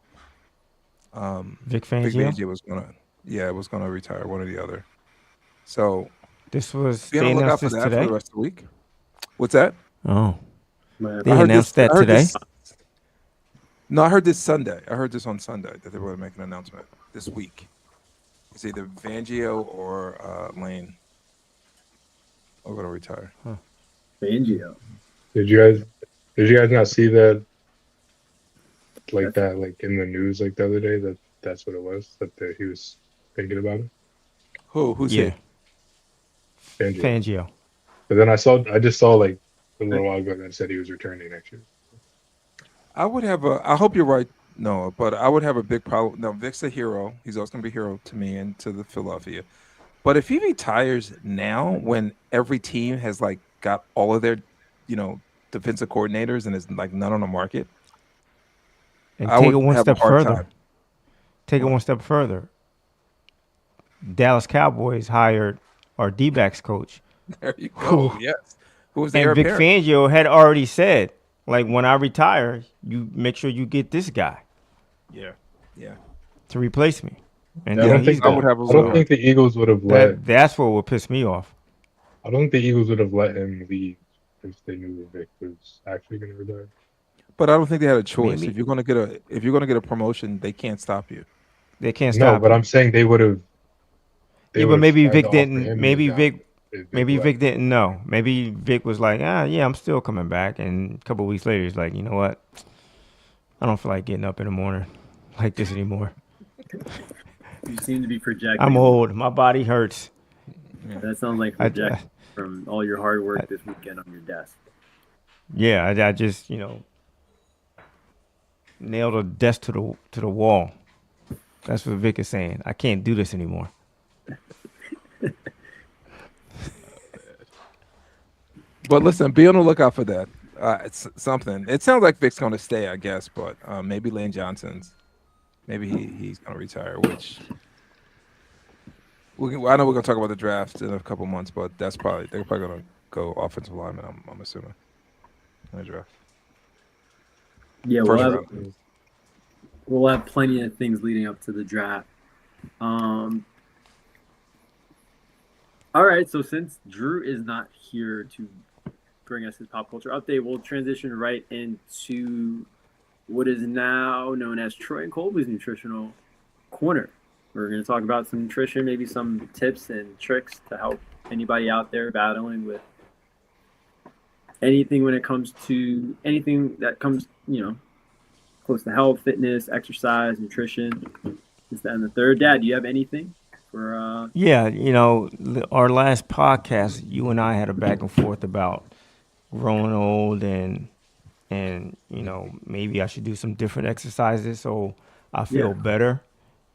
Vic Big Fangio. Fangio was going to retire, one or the other. So This was be on they the lookout announced for this that for today. the rest of the week. What's that? Oh, Man, They I heard announced that I heard today? No, I heard this Sunday. I heard this on Sunday that they were going to make an announcement this week. It's either Fangio or Lane are going to retire. Fangio. Did you guys not see that? Like in the news like the other day, that's what it was, that he was thinking about it. Who's yeah, he? Fangio. Fangio. But then I just saw like a little while ago that said he was returning next year. I hope you're right, Noah, but I would have a big problem. No, Vic's a hero. He's always going to be a hero to me and to the Philadelphia. But if he retires now, when every team has like got all of their, defensive coordinators and is like none on the market, And I take would it one have a step hard further. time. Take it one step further. Dallas Cowboys hired our D-backs coach, There you go. Yes. Who was the heir and Vic apparent? Fangio had already said, like, when I retire, you make sure you get this guy Yeah. Yeah. to replace me. And Yeah, then I don't he's think I would gone. have a I little. don't think the Eagles would have let. That's what would piss me off. I don't think the Eagles would have let him leave if they knew that Vic was actually going to retire. But I don't think they had a choice. Maybe. If you're gonna get a promotion, they can't stop you. They can't No, stop but him. I'm saying they would have. Yeah, but maybe Vic didn't. Maybe Maybe Vic. Maybe left. Vic didn't know. Maybe Vic was like, yeah, I'm still coming back. And a couple of weeks later, he's like, you know what? I don't feel like getting up in the morning like this anymore. You seem to be projecting. I'm old. My body hurts. That sounds like I- projection from all your hard work this weekend on your desk. Yeah, I just nailed a desk to the wall. That's what Vic is saying. I can't do this anymore. But listen, be on the lookout for that. It's something. It sounds like Vic's going to stay, I guess, but maybe Lane Johnson's. Maybe he's going to retire. Which I know we're going to talk about the draft in a couple months, but they're probably going to go offensive lineman. I'm assuming in the draft. Yeah, First round. we'll have plenty of things leading up to the draft. All right, so since Drew is not here to bring us his pop culture update, we'll transition right into what is now known as Troy and Colby's Nutritional Corner. We're going to talk about some nutrition, maybe some tips and tricks to help anybody out there battling with anything when it comes to anything that comes, close to health, fitness, exercise, nutrition. This, that, and the third. Dad, do you have anything for? Yeah, our last podcast, you and I had a back and forth about growing old and maybe I should do some different exercises so I feel better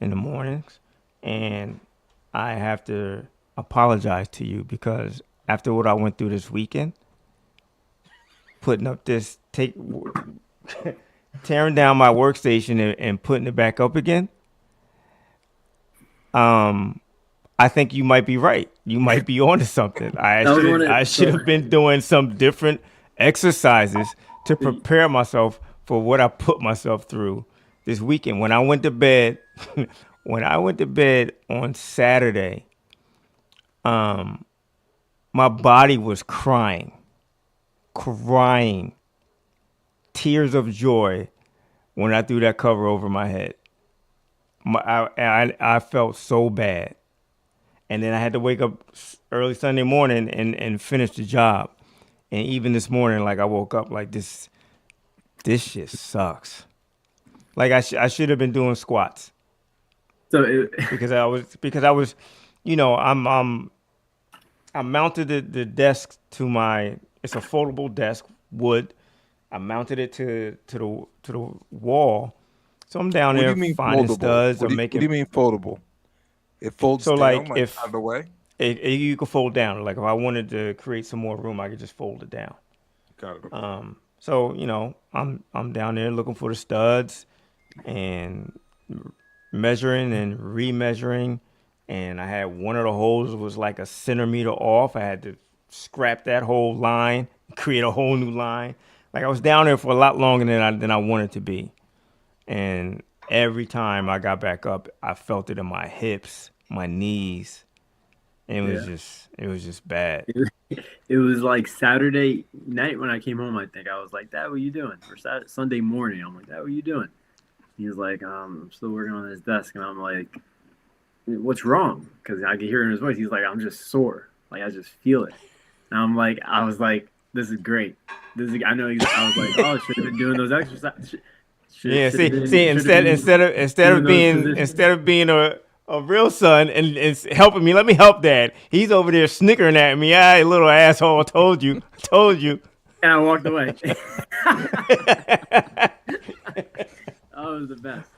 in the mornings. And I have to apologize to you because after what I went through this weekend, putting up tearing down my workstation and putting it back up again, I think you might be right. You might be onto something. I should have been doing some different exercises to prepare myself for what I put myself through this weekend. When I went to bed on Saturday, my body was crying, tears of joy when I threw that cover over my head. I felt so bad. And then I had to wake up early Sunday morning and finish the job. And even this morning, like I woke up like this shit sucks. Like I should have been doing squats. So because I was, I mounted the desk to it's a foldable desk, wood. I mounted it to the wall. So I'm down there finding studs. What do you mean foldable? It folds so down, like if out of the way? You could fold down. Like if I wanted to create some more room, I could just fold it down. Got it. Okay. So I'm down there looking for the studs and measuring and remeasuring, and I had one of the holes was like a centimeter off. I had to scrap that whole line, create a whole new line. Like I was down there for a lot longer than I wanted to be, and every time I got back up, I felt it in my hips, my knees. And it was just bad. It was like Saturday night when I came home. I think I was like, "Dad, what are you doing?" Or Sunday morning, I'm like, "Dad, what are you doing?" He was like, "I'm still working on this desk," and I'm like, "What's wrong?" Because I could hear in his voice. He's like, "I'm just sore. Like I just feel it." And I was like, "This is great. I know." I was like, "Oh, should have been doing those exercises." Instead of being a real son and helping me, let me help Dad. He's over there snickering at me. Little asshole, I told you. And I walked away. Oh, it was the best.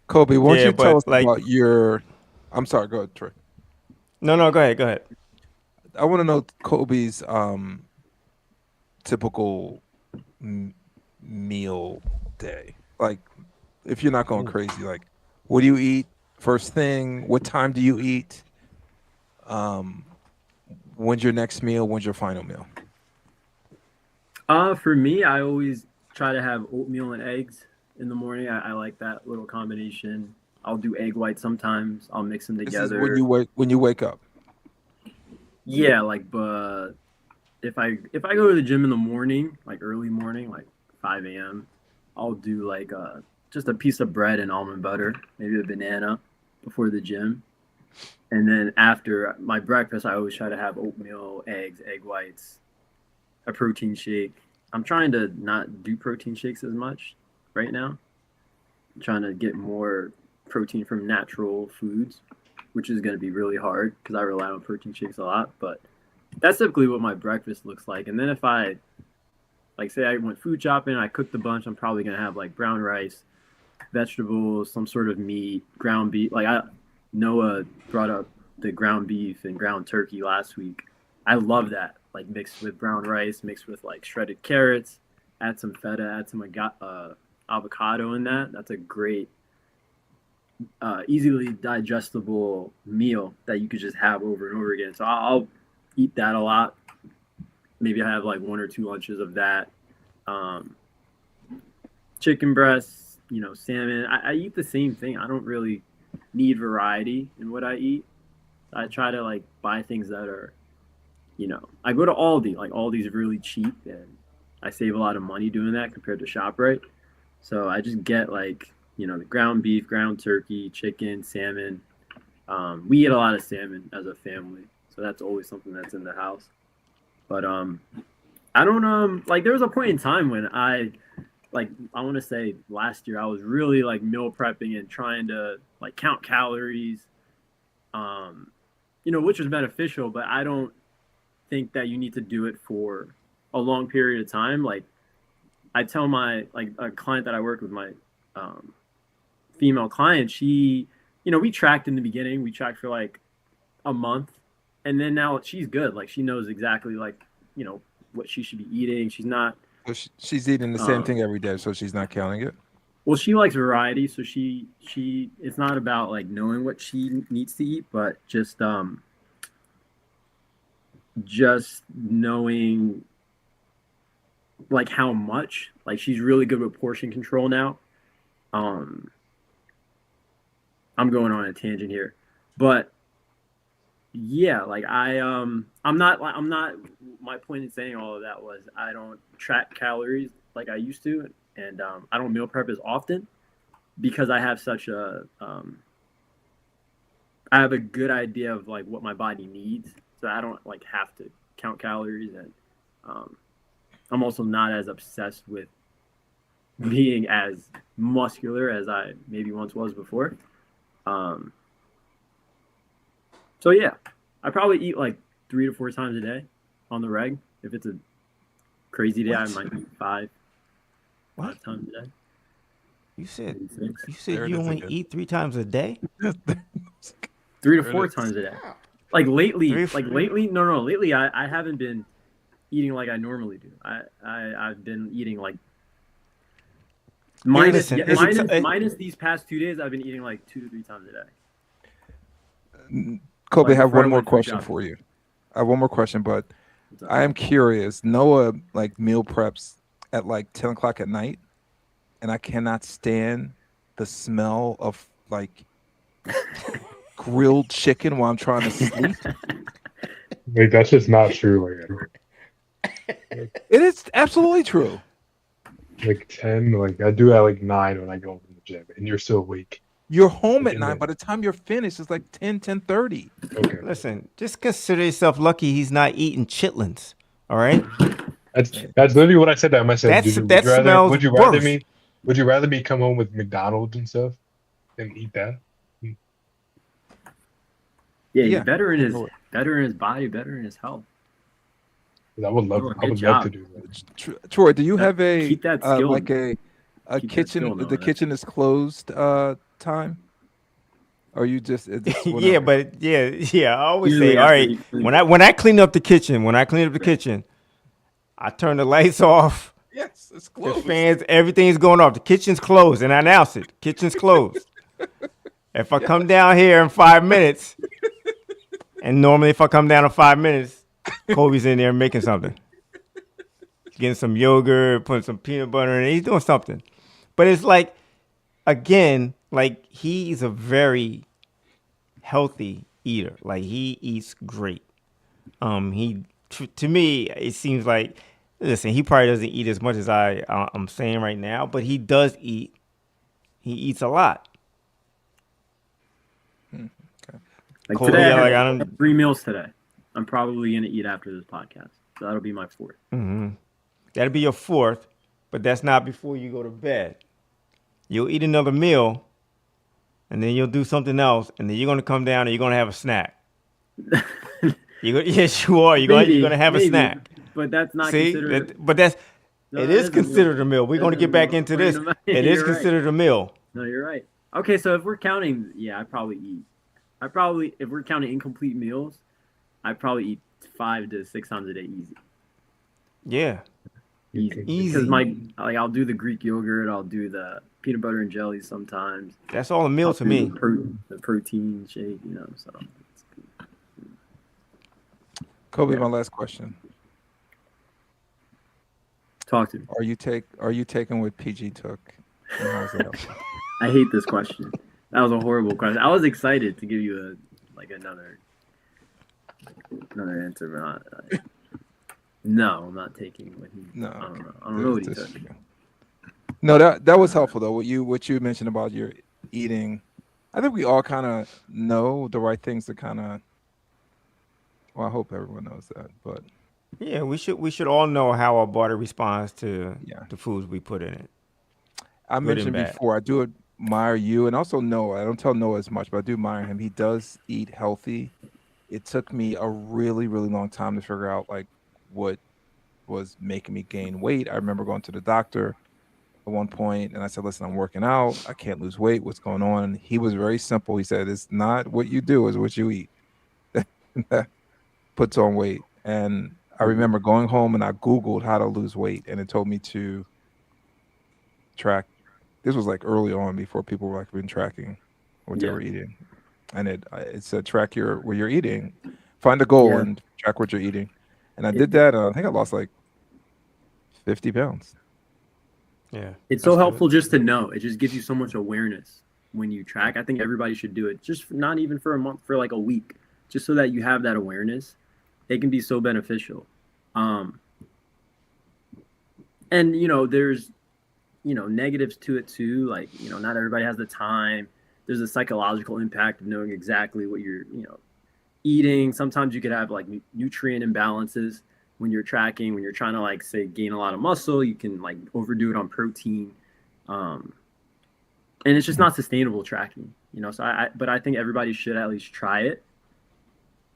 Kobe, why don't you tell us like, about your... I'm sorry, go ahead, Troy. No, go ahead. I want to know Kobe's typical meal day? Like, if you're not going crazy, like, what do you eat first thing? What time do you eat? When's your next meal? When's your final meal? For me, I always try to have oatmeal and eggs in the morning. I like that little combination. I'll do egg whites sometimes. I'll mix them This is together. when you wake up. Yeah, like, but if I go to the gym in the morning, like early morning, like 5 a.m., I'll do like just a piece of bread and almond butter, maybe a banana before the gym. And then after my breakfast, I always try to have oatmeal, eggs, egg whites, a protein shake. I'm trying to not do protein shakes as much right now. I'm trying to get more protein from natural foods, which is going to be really hard because I rely on protein shakes a lot. But that's typically what my breakfast looks like. And then if I, like, say I went food shopping, I cooked a bunch, I'm probably going to have like brown rice, vegetables, some sort of meat, ground beef. Noah brought up the ground beef and ground turkey last week. I love that, like mixed with brown rice, mixed with like shredded carrots, add some feta, add some avocado in that. That's a great, easily digestible meal that you could just have over and over again. So I'll eat that a lot. Maybe I have like 1 or 2 lunches of that. Chicken breasts, salmon. I eat the same thing. I don't really need variety in what I eat. I try to like buy things that are, I go to Aldi. Like Aldi's really cheap, and I save a lot of money doing that compared to ShopRite. So I just get like, the ground beef, ground turkey, chicken, salmon. We eat a lot of salmon as a family, so that's always something that's in the house. But I don't like there was a point in time when I want to say last year I was really like meal prepping and trying to like count calories, which was beneficial, but I don't think that you need to do it for a long period of time. Like I tell my a client that I work with, my female client, she, we tracked in the beginning, we tracked for like a month, and then now she's good. Like she knows exactly like, what she should be eating. She's not. So she's eating the same thing every day, so she's not counting it. Well, she likes variety, so she it's not about like knowing what she needs to eat, but just knowing like how much. Like she's really good with portion control now. I'm going on a tangent here, but yeah, like I'm not, my point in saying all of that was I don't track calories like I used to, and I don't meal prep as often because I have such a I have a good idea of like what my body needs, so I don't like have to count calories, and I'm also not as obsessed with being as muscular as I maybe once was before. So yeah, I probably eat like 3 to 4 times a day on the reg. If it's a crazy day, I might eat 5 times a day. You said There it you is only again. eat 3 times a day? 3 to 4 times a day. Like lately, Three- no, lately I haven't been eating like I normally do. I've been eating like minus these past 2 days. I've been eating like 2 to 3 times a day. Kobe, Like, I have before I one more went for question shopping. for you. I have one more question, but I am curious. Noah like meal preps at like 10 o'clock at night, and I cannot stand the smell of like grilled chicken while I'm trying to sleep. Like that's just not true. It is absolutely true. Like 10, like I do at like 9 when I go to the gym, and you're still awake. You're home at Okay, 9. then. By the time you're finished, it's like 10:30. Okay, Listen, just consider yourself lucky he's not eating chitlins. All right? that's literally what I said to him. I said, That smells would you rather worse. would you rather me come home with McDonald's and stuff and eat that? Yeah, Yeah. he's better in his body, better in his health. 'Cause I would love, Oh, I good would job. love to do that. Troy, do you have a Keep that skill. like a Keep that kitchen? skill, The Noah. kitchen is closed time, or you just it's Yeah, whatever? but yeah. I always Usually say, all after right, you clean- when I clean up the kitchen, I turn the lights off Yes, it's The closed. fans, everything's going off. The kitchen's closed, and I announce it. Kitchen's closed. If I come down here in 5 minutes, and normally if I come down in 5 minutes, Kobe's in there making something. He's getting some yogurt, putting some peanut butter in it. He's doing something. But it's like, again, like he's a very healthy eater. Like he eats great. To me, it seems like, listen, he probably doesn't eat as much as I'm saying right now, but he does eat. He eats a lot. Like Kobe, today, yeah, I like, had I don't- 3 meals today. I'm probably gonna eat after this podcast. So that'll be my 4th. That'll be your 4th, but that's not before you go to bed. You'll eat another meal, and then you'll do something else, and then you're gonna come down and you're gonna have a snack. Yes, you are. You're gonna have a snack. But that's not See, considered. but that's No, it that is is a meal. considered a meal. We're That going to is a get back meal. into Wait this. a minute, It is you're right. considered a meal. No, you're right. Okay, so if we're counting, yeah, I probably eat. If we're counting incomplete meals, I probably eat 5 to 6 times a day easy. Yeah, Easy. Because I'll do the Greek yogurt, I'll do the peanut butter and jelly sometimes. that's all a meal to I'll do me. the protein shake, so. Kobe, Yeah. my last question. Talk to me. Are you taking what PG took? And how's that? I hate this question. That was a horrible question. I was excited to give you another answer, but no, I'm not taking what he. No, I don't know. I okay. don't know what he This- took. No, that was helpful though. What you mentioned about your eating, I think we all kind of know the right things to kind of. Well, I hope everyone knows that, but Yeah, we should all know how our body responds to Yeah. the foods we put in it. I Good mentioned and bad. before I do admire you, and also Noah. I don't tell Noah as much, but I do admire him. He does eat healthy. It took me a really, really long time to figure out like what was making me gain weight. I remember going to the doctor at one point, and I said, "Listen, I'm working out. I can't lose weight. What's going on?" And he was very simple. He said, "It's not what you do; it's what you eat that puts on weight." And I remember going home and I Googled how to lose weight, and it told me to track. This was like early on before people were like been tracking what they Yeah. were eating, and it said track what you're eating, find a goal Yeah. and track what you're eating, and I did that. I think I lost like 50 pounds. Yeah, It's so that's good. helpful just to know. It just gives you so much awareness when you track. I think everybody should do it. Just not even for a month, for like a week, just so that you have that awareness. It can be so beneficial. And there's negatives to it too. Like not everybody has the time. There's a psychological impact of knowing exactly what you're eating. Sometimes you could have like nutrient imbalances when you're tracking. When you're trying to like say gain a lot of muscle, you can like overdo it on protein, and it's just not sustainable tracking. So I think everybody should at least try it,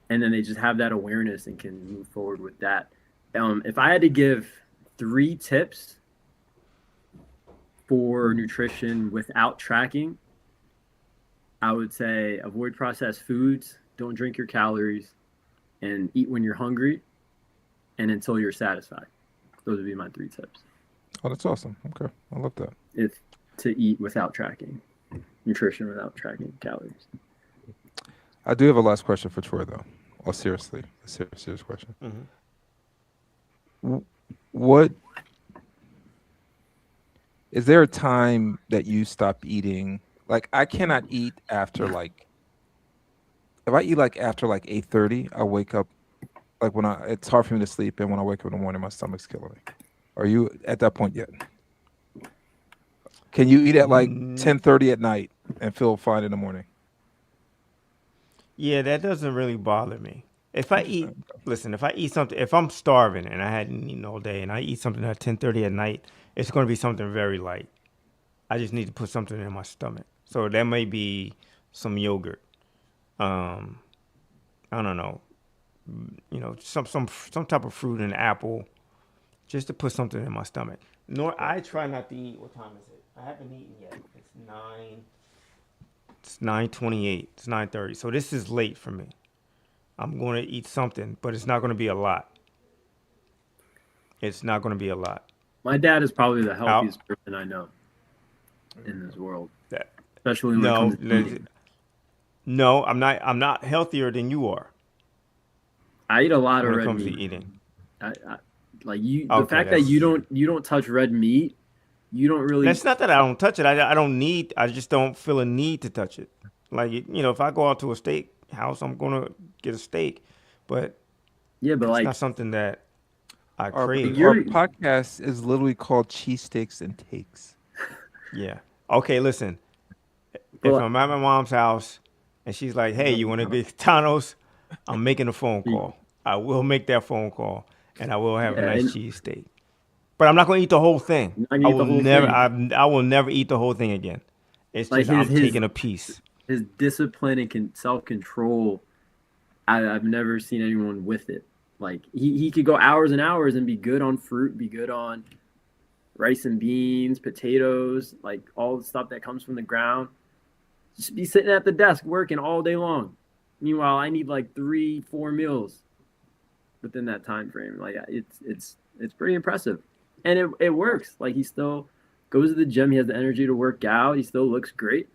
and then they just have that awareness and can move forward with that. If I had to give 3 tips for nutrition without tracking, I would say avoid processed foods, don't drink your calories, and eat when you're hungry and until you're satisfied. Those would be my 3 tips. Oh, that's awesome. Okay, I love that. If to eat without tracking, nutrition without tracking calories. I do have a last question for Troy though. Oh, seriously, a serious question. What is there a time that you stop eating? Like I cannot eat after like if I eat like after like 8:30, I wake up like it's hard for me to sleep, and when I wake up in the morning, my stomach's killing me. Are you at that point yet? Can you eat at like 10:30 at night and feel fine in the morning? Yeah, that doesn't really bother me. If I eat something, if I'm starving and I hadn't eaten all day and I eat something at 10:30 at night, it's going to be something very light. I just need to put something in my stomach. So that may be some yogurt. I don't know. Some type of fruit, an apple, just to put something in my stomach. I try not to eat. What time is it? I haven't eaten yet. It's 9:28. It's 9:30. So this is late for me. I'm going to eat something, but it's not going to be a lot. It's not going to be a lot. My dad is probably the healthiest person I know in this world, That especially when it no, comes to eating. no, I'm not. I'm not healthier than you are I eat a lot of when it red comes to meat. eating. Like you, the Okay, fact that that's you don't touch red meat, you don't really. that's not that I don't touch it. I don't need. I just don't feel a need to touch it. Like if I go out to a steak house, I'm gonna get a steak, but Yeah, but it's like not something that I Our crave. our you're podcast is literally called Cheesesteaks and Takes. Yeah. Okay, listen. If but I'm at my mom's house and she's like, "Hey, you want to get Thanos?" I'm making a phone call. I will make that phone call, and I will have a yeah, nice and cheesesteak. But I'm not going to eat the whole thing. you're not gonna I eat will the whole never. thing. I will never eat the whole thing again. It's Like just I'm taking a piece. his discipline and self control. I've never seen anyone with it. Like he could go hours and hours and be good on fruit, be good on rice and beans, potatoes, like all the stuff that comes from the ground. Just be sitting at the desk working all day long. Meanwhile, I need like 3-4 meals within that time frame. Like it's pretty impressive, and it works. Like he still goes to the gym. He has the energy to work out. He still looks great.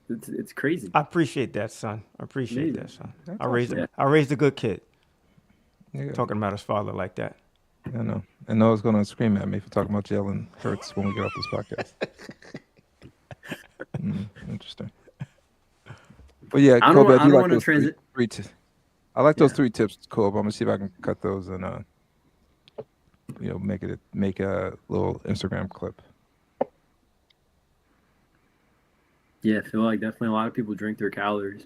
It's crazy. I appreciate that, son. I appreciate Amazing. that, son. That's awesome. I raised a good kid. Yeah, Talking about his father like that. I know. And Noah's going to scream at me for talking about Jalen Hurts when we get off this podcast. Interesting. But yeah, I don't Kobe, I I do don't like want to those transit. I like those Yeah. 3 tips, Kobe. I'm gonna see if I can cut those and make a little Instagram clip. Yeah, I feel like definitely a lot of people drink their calories.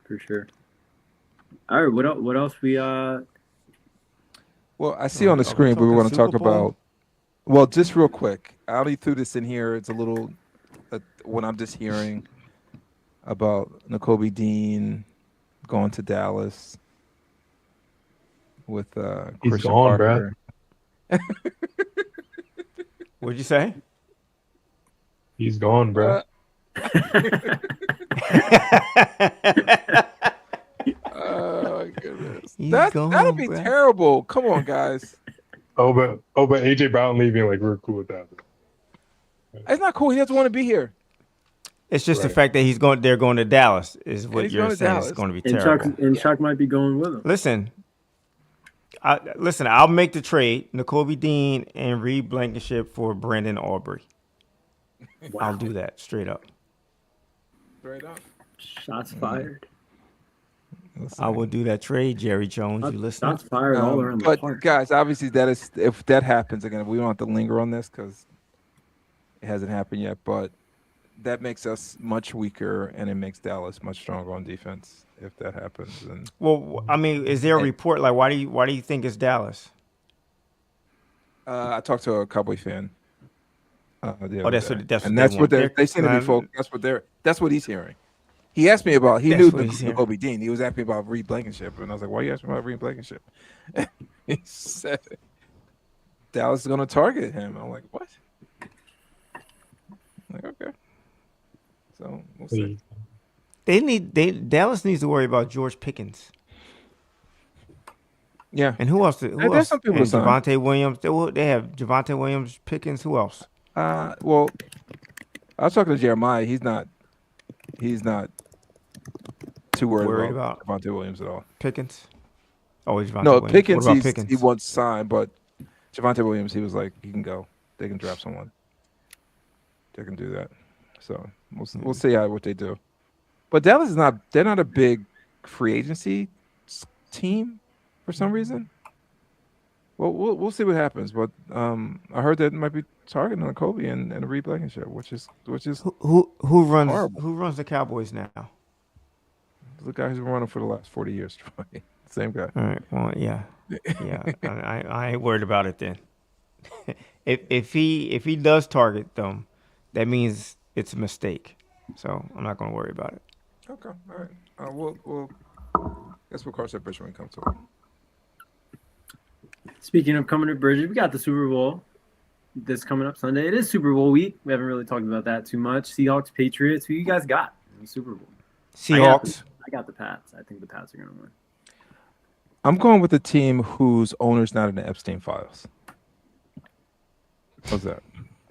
For sure. All right, what else we Well, I see on the Are we screen we were talking going to talk Super Bowl? about. Well, just real quick, I only threw this in here. It's a little when I'm just hearing about Nakobe Dean going to Dallas with He's Christian gone, bruh. Parker. What'd you say? He's gone, bro. Oh my goodness, He's that'll gone, be bruh. terrible. Come on, guys. But AJ Brown leaving, like we're cool with that. It's not cool. He doesn't want to be here. It's just the Right. fact that they're going to Dallas is what he's you're going to saying. It's Dallas. going to be and terrible. Chuck might be going with him. Listen, I'll make the trade: Nakobe Dean and Reed Blankenship for Brandon Aubrey. Wow. I'll do that straight up. Straight up. Shots fired. Listen. I will do that trade, Jerry Jones. You listening? Shots fired all around the But park. guys, obviously if that happens again, we don't have to linger on this because it hasn't happened yet. But that makes us much weaker, and it makes Dallas much stronger on defense if that happens. And Well, I mean, is there a report like why do you think it's Dallas? I talked to a Cowboy fan. The other that's day, what- that's and what that's they what want. they seem to be Um, focused. That's what he's hearing. He asked me about. He That's knew what he's hearing. Nakobe Dean. He was asking me about Reed Blankenship, and I was like, "Why are you asking about Reed Blankenship?" He said Dallas is going to target him. I'm like, "What?" I'm like, okay. So we'll see. Dallas needs to worry about George Pickens. Yeah. And who else? there's Who else? some people And to sign. Javonte Williams. They have Javonte Williams, Pickens. Who else? Well, I was talking to Jeremiah. He's not too worried about Javonte Williams at all. Pickens. Oh, Javonte No, Williams. Pickens, What about he Pickens? wants to sign, but Javonte Williams, he was like, he can go. They can draft someone. They can do that. So we'll see what they do. But Dallas is they're not a big free agency team for some reason. Well, we'll see what happens. But I heard that it might be targeting on Kobe and Reed Blankenship, which is Who runs horrible. who runs the Cowboys now? the guy who's been running for the last 40 years. Same guy. All right. Well, yeah. I ain't worried about it then. if he does target them, that means it's a mistake. So I'm not going to worry about it. Okay. All right. We'll guess we'll cross that bridge when we come to it. Speaking of coming to Bridges, we got the Super Bowl this coming up Sunday. It is Super Bowl week. We haven't really talked about that too much. Seahawks, Patriots. Who you guys got in the Super Bowl? Seahawks. I got the Pats. I think the Pats are going to win. I'm going with a team whose owner's not in the Epstein files. What's that?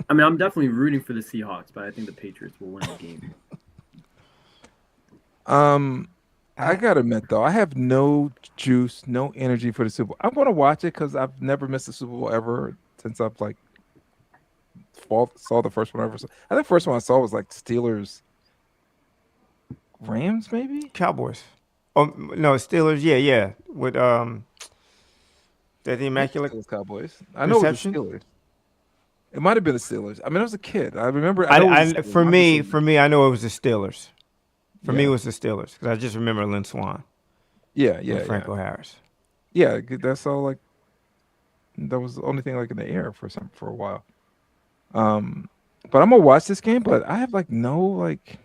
I mean, I'm definitely rooting for the Seahawks, but I think the Patriots will win the game. I gotta admit though, I have no juice, no energy for the Super Bowl. I want to watch it because I've never missed a Super Bowl ever since I've like saw the first one I ever saw. I think the first one I saw was like Steelers, Rams, maybe. Cowboys. Oh no, Steelers. Yeah. With that the immaculate. Steelers, Cowboys. I know it was the reception? Steelers. It might have been the Steelers. I mean, I was a kid. I remember. I know it was the Steelers. For me, I know it was the Steelers. For me, Yeah. it was the Steelers because I just remember Lynn Swan yeah, and Franco Harris. yeah. That's all. Like that was the only thing like in the air for a while. But I'm gonna watch this game. But I have like no like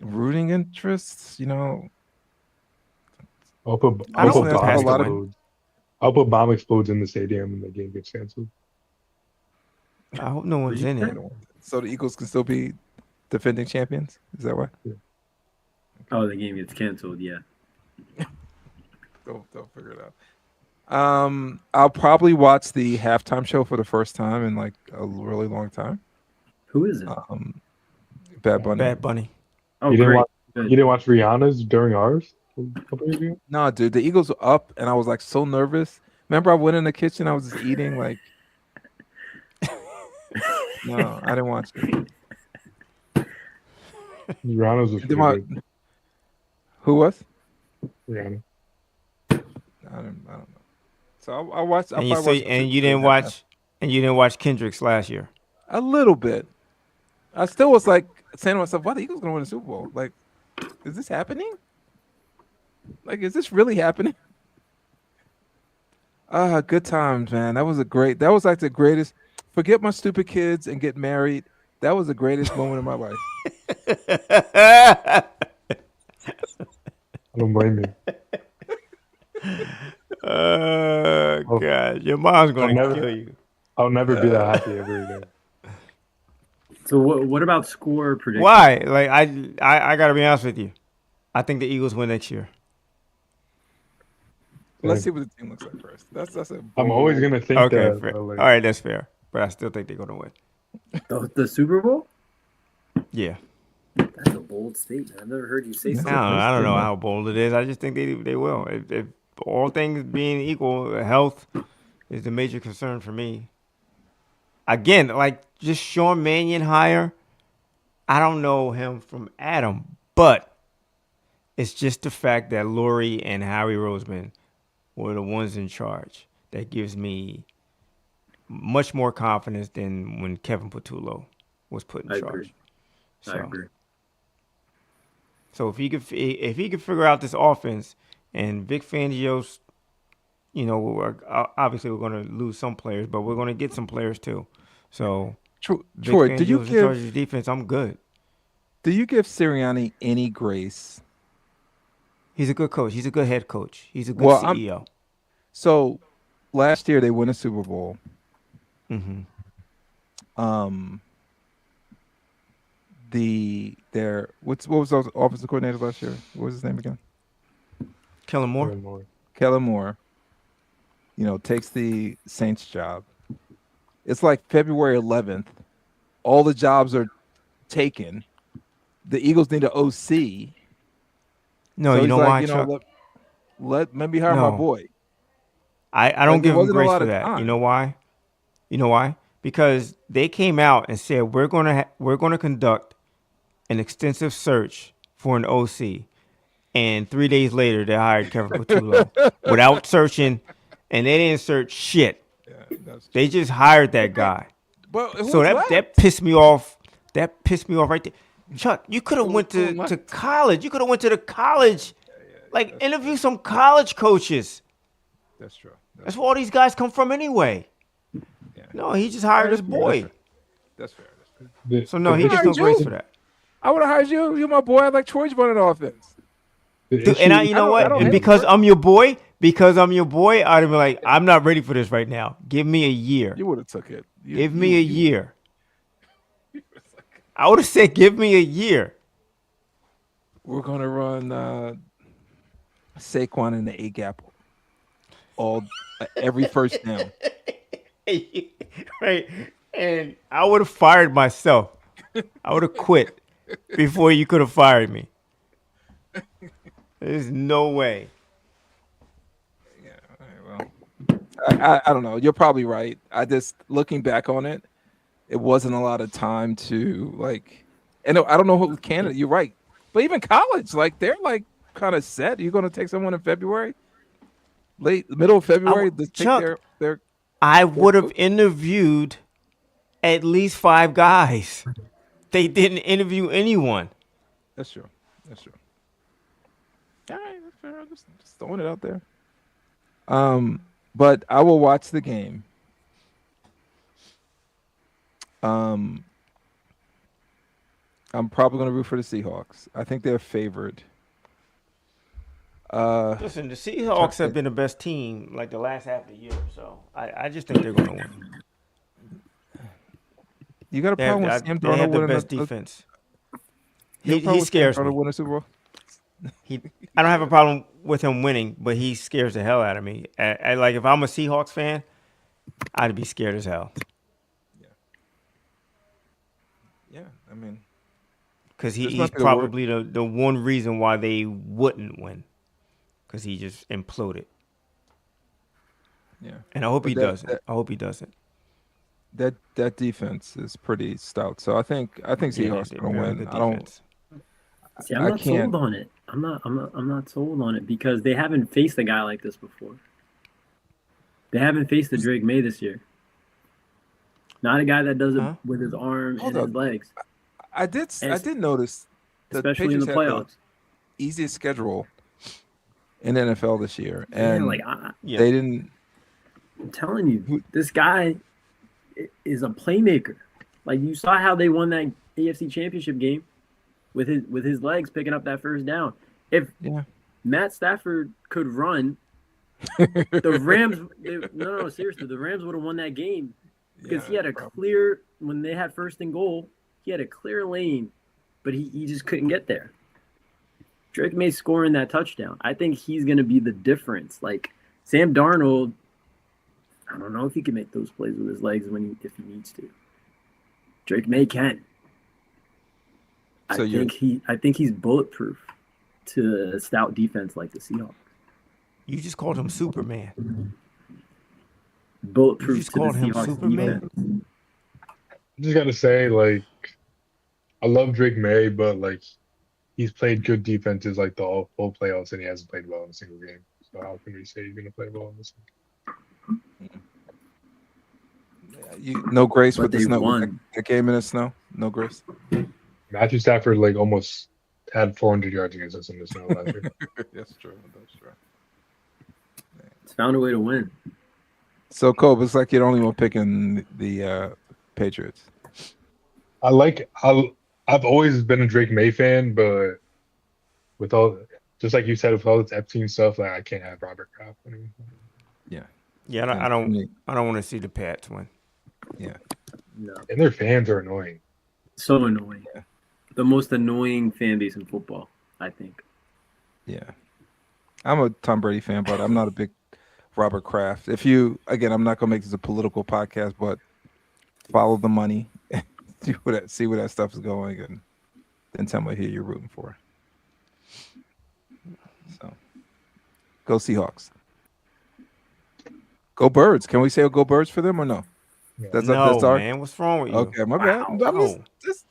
rooting interests. You know, I'll put I don't I'll put think bomb that's a lot of- explodes. I'll put bomb explodes in the stadium and the game gets canceled. I hope no one's in it. so the Eagles can still be defending champions. Is that why? Oh, the game gets canceled. Yeah. Don't figure it out. I'll probably watch the halftime show for the first time in like a really long time. Who is it? Bad Bunny. Bad Bunny. Oh, You didn't great. watch Good. you didn't watch Rihanna's during ours a couple years ago? No, dude, the Eagles were up, and I was like so nervous. Remember, I went in the kitchen, I was just eating like. No, I didn't watch it. Rihanna's was Did pretty my- good. Who was? Rihanna. I don't know. So I watched. And you didn't watch Kendrick's last year. A little bit. I still was like saying to myself, "Why the Eagles gonna win the Super Bowl? Like, is this happening? Like, is this really happening?" Good times, man. That was like the greatest. Forget my stupid kids and get married. That was the greatest moment of my life. I don't blame you. God, your mom's gonna never- kill you. I'll never be that happy ever again. So what about score prediction? Why? Like I gotta be honest with you. I think the Eagles win next year. Let's see what the team looks like first. That's a. I'm always gonna think Okay, that. fair. but, like, All right, that's fair. But I still think they're gonna win. The Super Bowl? Yeah. That's a bold statement. I've never heard you say something. I don't know how bold it is. I just think they will. If all things being equal, health is the major concern for me. Again, like just Sean Mannion hire, I don't know him from Adam, but it's just the fact that Lurie and Howie Roseman were the ones in charge that gives me much more confidence than when Kevin Patullo was put in I charge. agree. So, I agree. so if he could figure out this offense and Vic Fangio's, obviously we're going to lose some players, but we're going to get some players too. So Vic Troy, do you Fangio's in charge of give the defense? I'm good. Sirianni any grace? He's a good coach. He's a good head coach. He's a good Well, CEO. So last year they won a Super Bowl. Mm-hmm. What was those offensive coordinators last year? What was his name again? Kellen Moore. more. Kellen Moore. Takes the Saints job. It's like February 11th. All the jobs are taken. The Eagles need an OC. No, So you he's know like, why, Chuck? let maybe hire No. my boy. I don't Like, there give them wasn't a grace lot for of that. time. You know why? Because they came out and said we're gonna conduct an extensive search for an OC, and 3 days later they hired Kevin Patullo without searching, and they didn't search shit. They just hired that guy. But So that pissed me off. That pissed me off right there. Chuck, you could have went who to left? college. You could have went to the college, interview some college coaches. That's true. That's where all these guys come from anyway. Yeah. No, he just hired his boy. That's fair. So no, he gets no grace for that. I would have hired you. You're my boy. I like Troy's running offense. Dude, and you know what? And because I'm your boy, I'd be like, I'm not ready for this right now. Give me a year. You would have took it. Give me a year. I would have said, give me a year. We're gonna run Saquon in the A gap all every first down. Right. And I would have fired myself. I would have quit before you could have fired me. There's no way. Yeah, all right, well, I don't know. You're probably right. I just looking back on it, it wasn't a lot of time to like. And I don't know who Canada. You're right, but even college, like they're like kind of set. You're going to take someone in February, middle of February. To take Chuck, their. I would have interviewed at least 5 guys. They didn't interview anyone. That's true. That's true. All right, that's fair. I'm just throwing it out there. But I will watch the game. I'm probably going to root for the Seahawks. I think they're favored. Listen, the Seahawks have been the best team like the last half of the year, so I just think they're going to win. You got a problem with Sam They have Darnold the winning best defense. He He scares me. Win a Super Bowl? I don't have a problem with him winning, but he scares the hell out of me. Like if I'm a Seahawks fan, I'd be scared as hell Yeah, I mean, because This he's might be the probably the one reason why they wouldn't win because he just imploded. yeah. And I hope But he doesn't. I hope he doesn't. That defense is pretty stout. So I think Seahawks they're are gonna very win. good I don't. defense. See, I'm I not can't- sold on it. I'm not sold on it because they haven't faced a guy like this before. They haven't faced the Drake May this year. Not a guy that does it Huh? with his arm Hold and his up. legs, I did notice, the especially in the Patriots had playoffs. easiest schedule in the NFL this year, Yeah, and like Yeah. they didn't. I'm telling you, this guy is a playmaker. Like you saw how they won that AFC Championship game with his legs picking up that first down. If Yeah. Matt Stafford could run, the Rams. No, seriously, the Rams would have won that game because he had a clear when they had first and goal. He had a clear lane, but he just couldn't get there. Drake May scoring that touchdown. I think he's going to be the difference. Like Sam Darnold, I don't know if he can make those plays with his legs if he needs to. Drake May can. So I think he's bulletproof to a stout defense like the Seahawks. You just called him Superman. Bulletproof You just to the called him Seahawks Superman? defense. I just gotta say, like, I love Drake May, but like, he's played good defenses like the whole playoffs, and he hasn't played well in a single game. So how can we say he's gonna play well in this one? No grace But with the they snow. won. That game in the snow. No grace. Matthew Stafford like almost had 400 yards against us in the snow last year. That's true. That's true. It's found a way to win. So, Kobe, it's like you're the only one picking the Patriots. I've always been a Drake May fan, but with all, just like you said, with all this Epstein stuff, like I can't have Robert Kraft anymore. Yeah, I don't want to see the Pats win. Yeah. No. And their fans are annoying. So annoying. The most annoying fan base in football, I think. Yeah. I'm a Tom Brady fan, but I'm not a big Robert Kraft. Again, I'm not going to make this a political podcast, but follow the money, see where that stuff is going, and then tell me who you're rooting for. So, go Seahawks. Go Birds. Can we say go Birds for them or no? Yeah. That's No, man, what's wrong with you? Okay, my bad. Wow. No.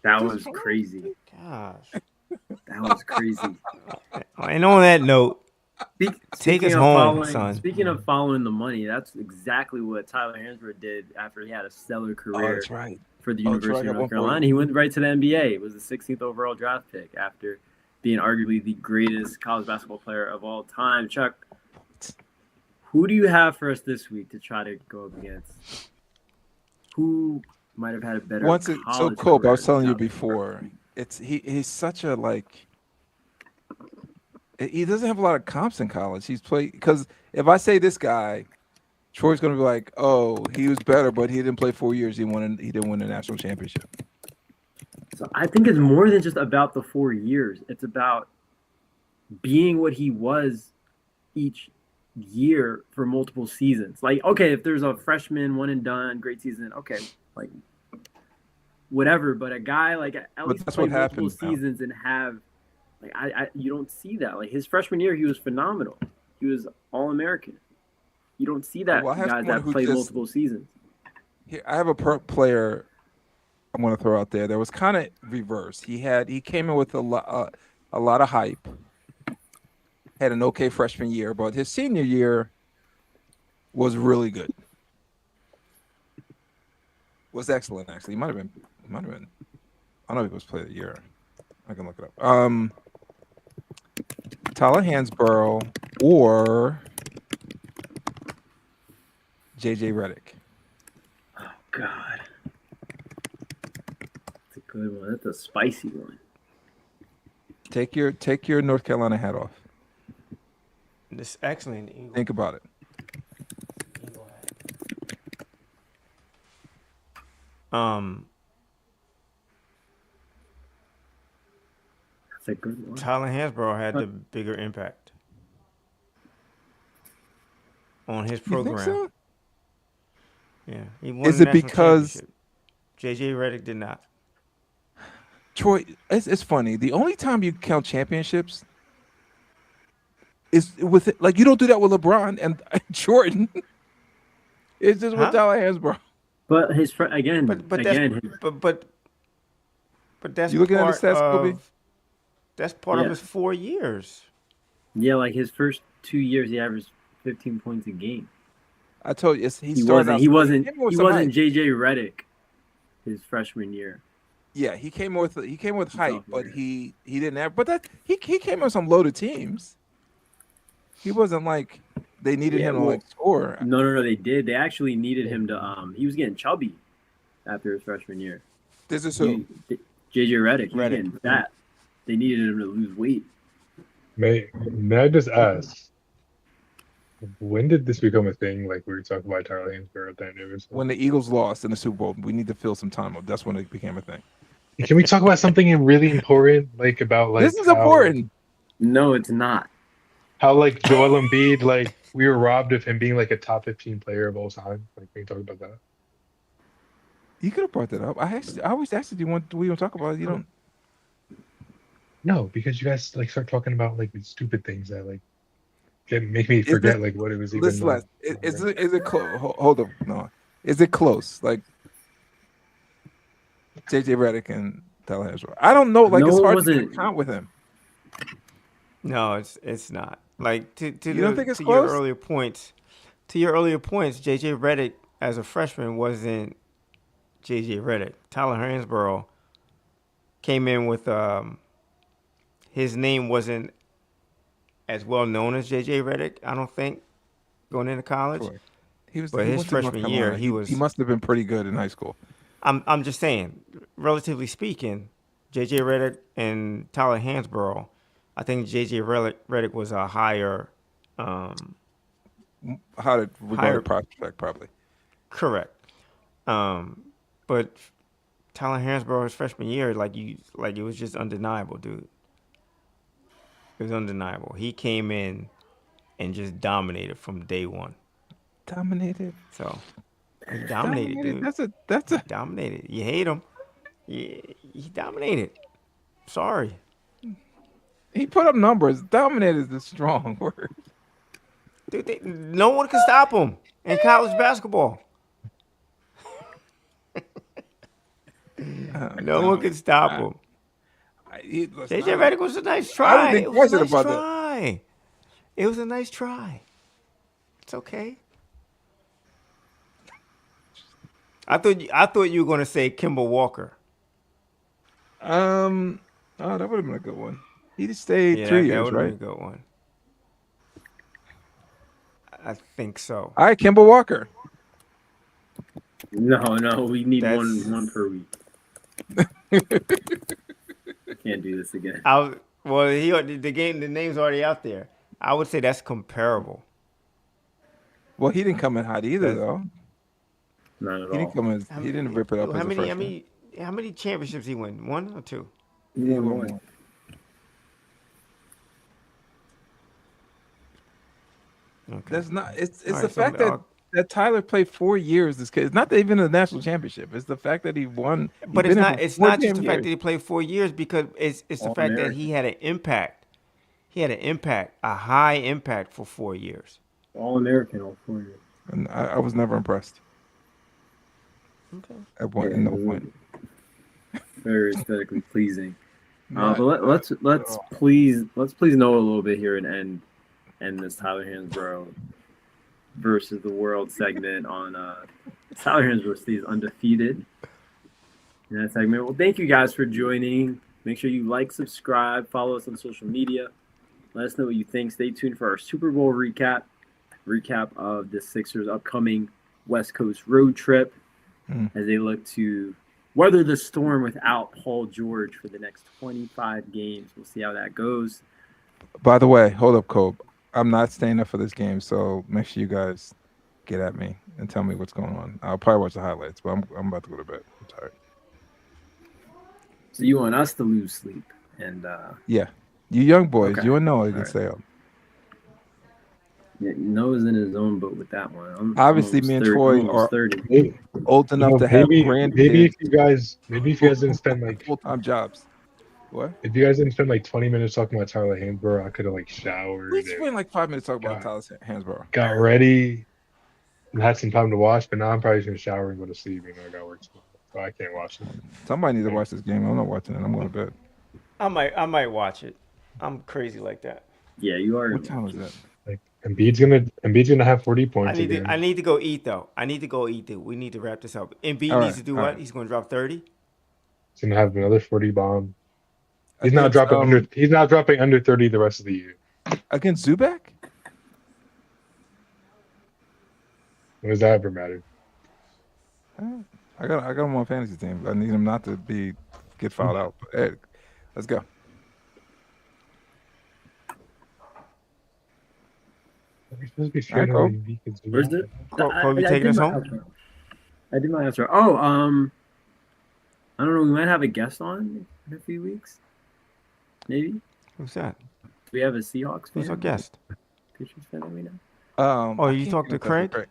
That was crazy. Gosh. That was crazy. And on that note, Take Speaking us of home, following, son. Speaking of following the money, that's exactly what Tyler Hansbrough did after he had a stellar Oh, career that's right. for the Oh, that's right. University I of got North one for you. Carolina. He went right to the NBA. It was the 16th overall draft pick after being arguably the greatest college basketball player of all time. Chuck, who do you have for us this week to try to go up against? Who might have had a better So college Cope, I career was telling you than Tyler before, Hansbrough? he's such a he doesn't have a lot of comps in college. He's played because if I say this guy, Troy's gonna be like, oh, he was better, but he didn't play 4 years. He didn't win a national championship. So I think it's more than just about the 4 years. It's about being what he was each year for multiple seasons. Like, okay, if there's a freshman one and done, great season, okay, like whatever. But a guy like at least that's play what multiple happens now. seasons and have like you don't see that. Like his freshman year, he was phenomenal. He was All American. You don't see that Well, I have guys someone that who play just- multiple seasons. Here, I have a player I'm going to throw out there that was kind of reverse. He came in with a lot of hype. Had an okay freshman year, but his senior year was really good. Was excellent actually. He might have been. I don't know if he was player of the year. I can look it up. Tyler Hansborough or JJ Redick. Oh God, that's a good one. That's a spicy one. Take your North Carolina hat off. This excellent Eagle. Think about it. Eagle hat. That's a good one. Tyler Hansborough had the bigger impact on his You program. think so? Yeah, he won Is the it national because- championship. JJ Redick did not. Troy, it's funny. The only time you count championships is with it. Like you don't do that with LeBron and Jordan. It's just Huh? with Tyler Hansborough. But his again, But again, that's You looking at the part stats, Kobe? of that's part of Yeah. his 4 years. yeah, like his first 2 years, he averaged 15 points a game. I told you, he He started. wasn't. out- He wasn't. came in with He some wasn't hype. JJ Redick his freshman year. Yeah, he came with hype, but Sophomore. he didn't have. But that he came with some loaded teams. He wasn't like they needed Yeah, him to well, like score. No, they did. They actually needed him to. He was getting chubby after his freshman year. This is who. JJ Redick. He was Redick. getting fat. They needed him to lose weight. May I just ask, when did this become a thing? Like we were talking about Tyler Hansborough at the end of it. When the Eagles lost in the Super Bowl, we need to fill some time up. That's when it became a thing. Can we talk about something really important, like about like This is how- important. No, it's not. How like Joel Embiid, like we were robbed of him being like a top 15 player of all time. Like can you talk about that? You could have brought that up. I always asked if you want to talk about it. You don't. No, because you guys like start talking about like these stupid things that like make me forget like what it was even. Listen, like, is it close? Hold on, no. Is it close? Like JJ Redick and Tyler Hansborough. I don't know. Like No, it's it hard to wasn't. count with him. No, it's not. Like to You don't think it's to close? your earlier points. To your earlier points, JJ Redick as a freshman wasn't JJ Redick. Tyler Hansborough came in with his name wasn't as well known as JJ Redick, I don't think, going into college. Sure. He was. But he his went to North freshman year, Carolina. he was- He must have been pretty good in high school. I'm just saying, relatively speaking, JJ Redick and Tyler Hansborough, I think JJ Redick was a higher How to regard Higher- a prospect, probably. correct. But Tyler Hansborough his freshman year, it was just undeniable, dude. It was undeniable. He came in and just dominated from day one. Dominated. So he dominated, dude. That's a. Dominated. You hate him. He dominated. Sorry. He put up numbers. Dominated is the strong word. Dude, no one can stop him in college basketball. No one can stop him. Listen, JJ Redick was a nice try. think It was a twice nice about that. try. It was a nice try. It's okay. I thought you were gonna say Kimball Walker. Oh, that would have been a good one. He just stayed Yeah, 3 that years, would right? have been a good one. I think so. All right, Kimball Walker. No, we need That's- one per week. Can't do this again. The name's already out there. I would say that's comparable. Well, he didn't come in hot either, though. Not at He didn't all. come in. He didn't rip it up as a freshman. How many championships he won? 1 or 2? He won one. Okay. That's not. It's All the right, so, fact that Tyler played 4 years. This kid. It's not even a national championship. It's the fact that he won. but he's it's been in not. for It's 4 not just damn the fact that years. he played 4 years because it's the fact that he had an impact. He had an impact, a high impact for 4 years. All American all 4 years. And I was never impressed. Okay. At one, Yeah, no it was point. Very aesthetically pleasing. Not- But let's please Noah a little bit here and end this Tyler Hansbrough versus the world segment on Tyler Hansbrough stays undefeated in that segment. Well, thank you guys for joining. Make sure you like, subscribe, follow us on social media. Let us know what you think. Stay tuned for our Super Bowl recap of the Sixers' upcoming West Coast road trip as they look to weather the storm without Paul George for the next 25 games. We'll see how that goes. By the way, hold up, Kobe. I'm not staying up for this game, so make sure you guys get at me and tell me what's going on. I'll probably watch the highlights, but I'm about to go to bed. I'm tired. So you want us to lose sleep and Yeah, you young boys, Okay. you and Noah can All right. stay up. yeah, Noah's in his own boat with that one. I'm Obviously, almost me and 30 Troy I'm almost are 30. Maybe, Old enough you know, to have maybe grandkids, if you guys didn't spend like full-time jobs. What? if you guys didn't spend like 20 minutes talking about Tyler Hansbrough, I could have like showered, We and spent like 5 minutes talking about God. Tyler Hansbrough. got ready, and had some time to watch. But now I'm probably just gonna shower and go to sleep. You know, I got work tomorrow, so I can't watch it. Somebody needs to watch this game. I'm not watching it. I'm going to bed. I might watch it. I'm crazy like that. Yeah, you are. What time is that? Like Embiid's gonna have 40 points again. I need to go eat though. We need to wrap this up. Embiid All needs right, to do all what? right. He's going to drop 30. He's gonna have another 40 bomb. He's not Against, dropping under. He's not dropping under 30 the rest of the year. against Zubac? When does that ever matter? I got him on fantasy team. I need him not to get fouled out. But, hey, let's go. You're supposed to be All right, shooting Cole. Embiid and Zubac. Where's the? Kobe taking did us my home? outro. I did my outro. Oh, I don't know. We might have a guest on in a few weeks. Maybe. Who's that? Do we have a Seahawks fan? Who's our guest? Patriots fan that we know? Oh, I you can't talked think to of that.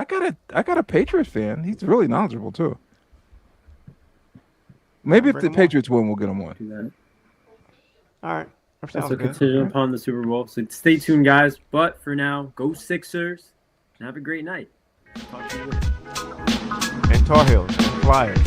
Craig? I got a Patriots fan. He's really knowledgeable too. Maybe if Bring the him on. Patriots win, we'll get him on. Do that. All right. That That's sounds a good. contingent upon the Super Bowl. So stay tuned, guys. But for now, go Sixers and have a great night. Talk to you later. And Tar Heels and Flyers.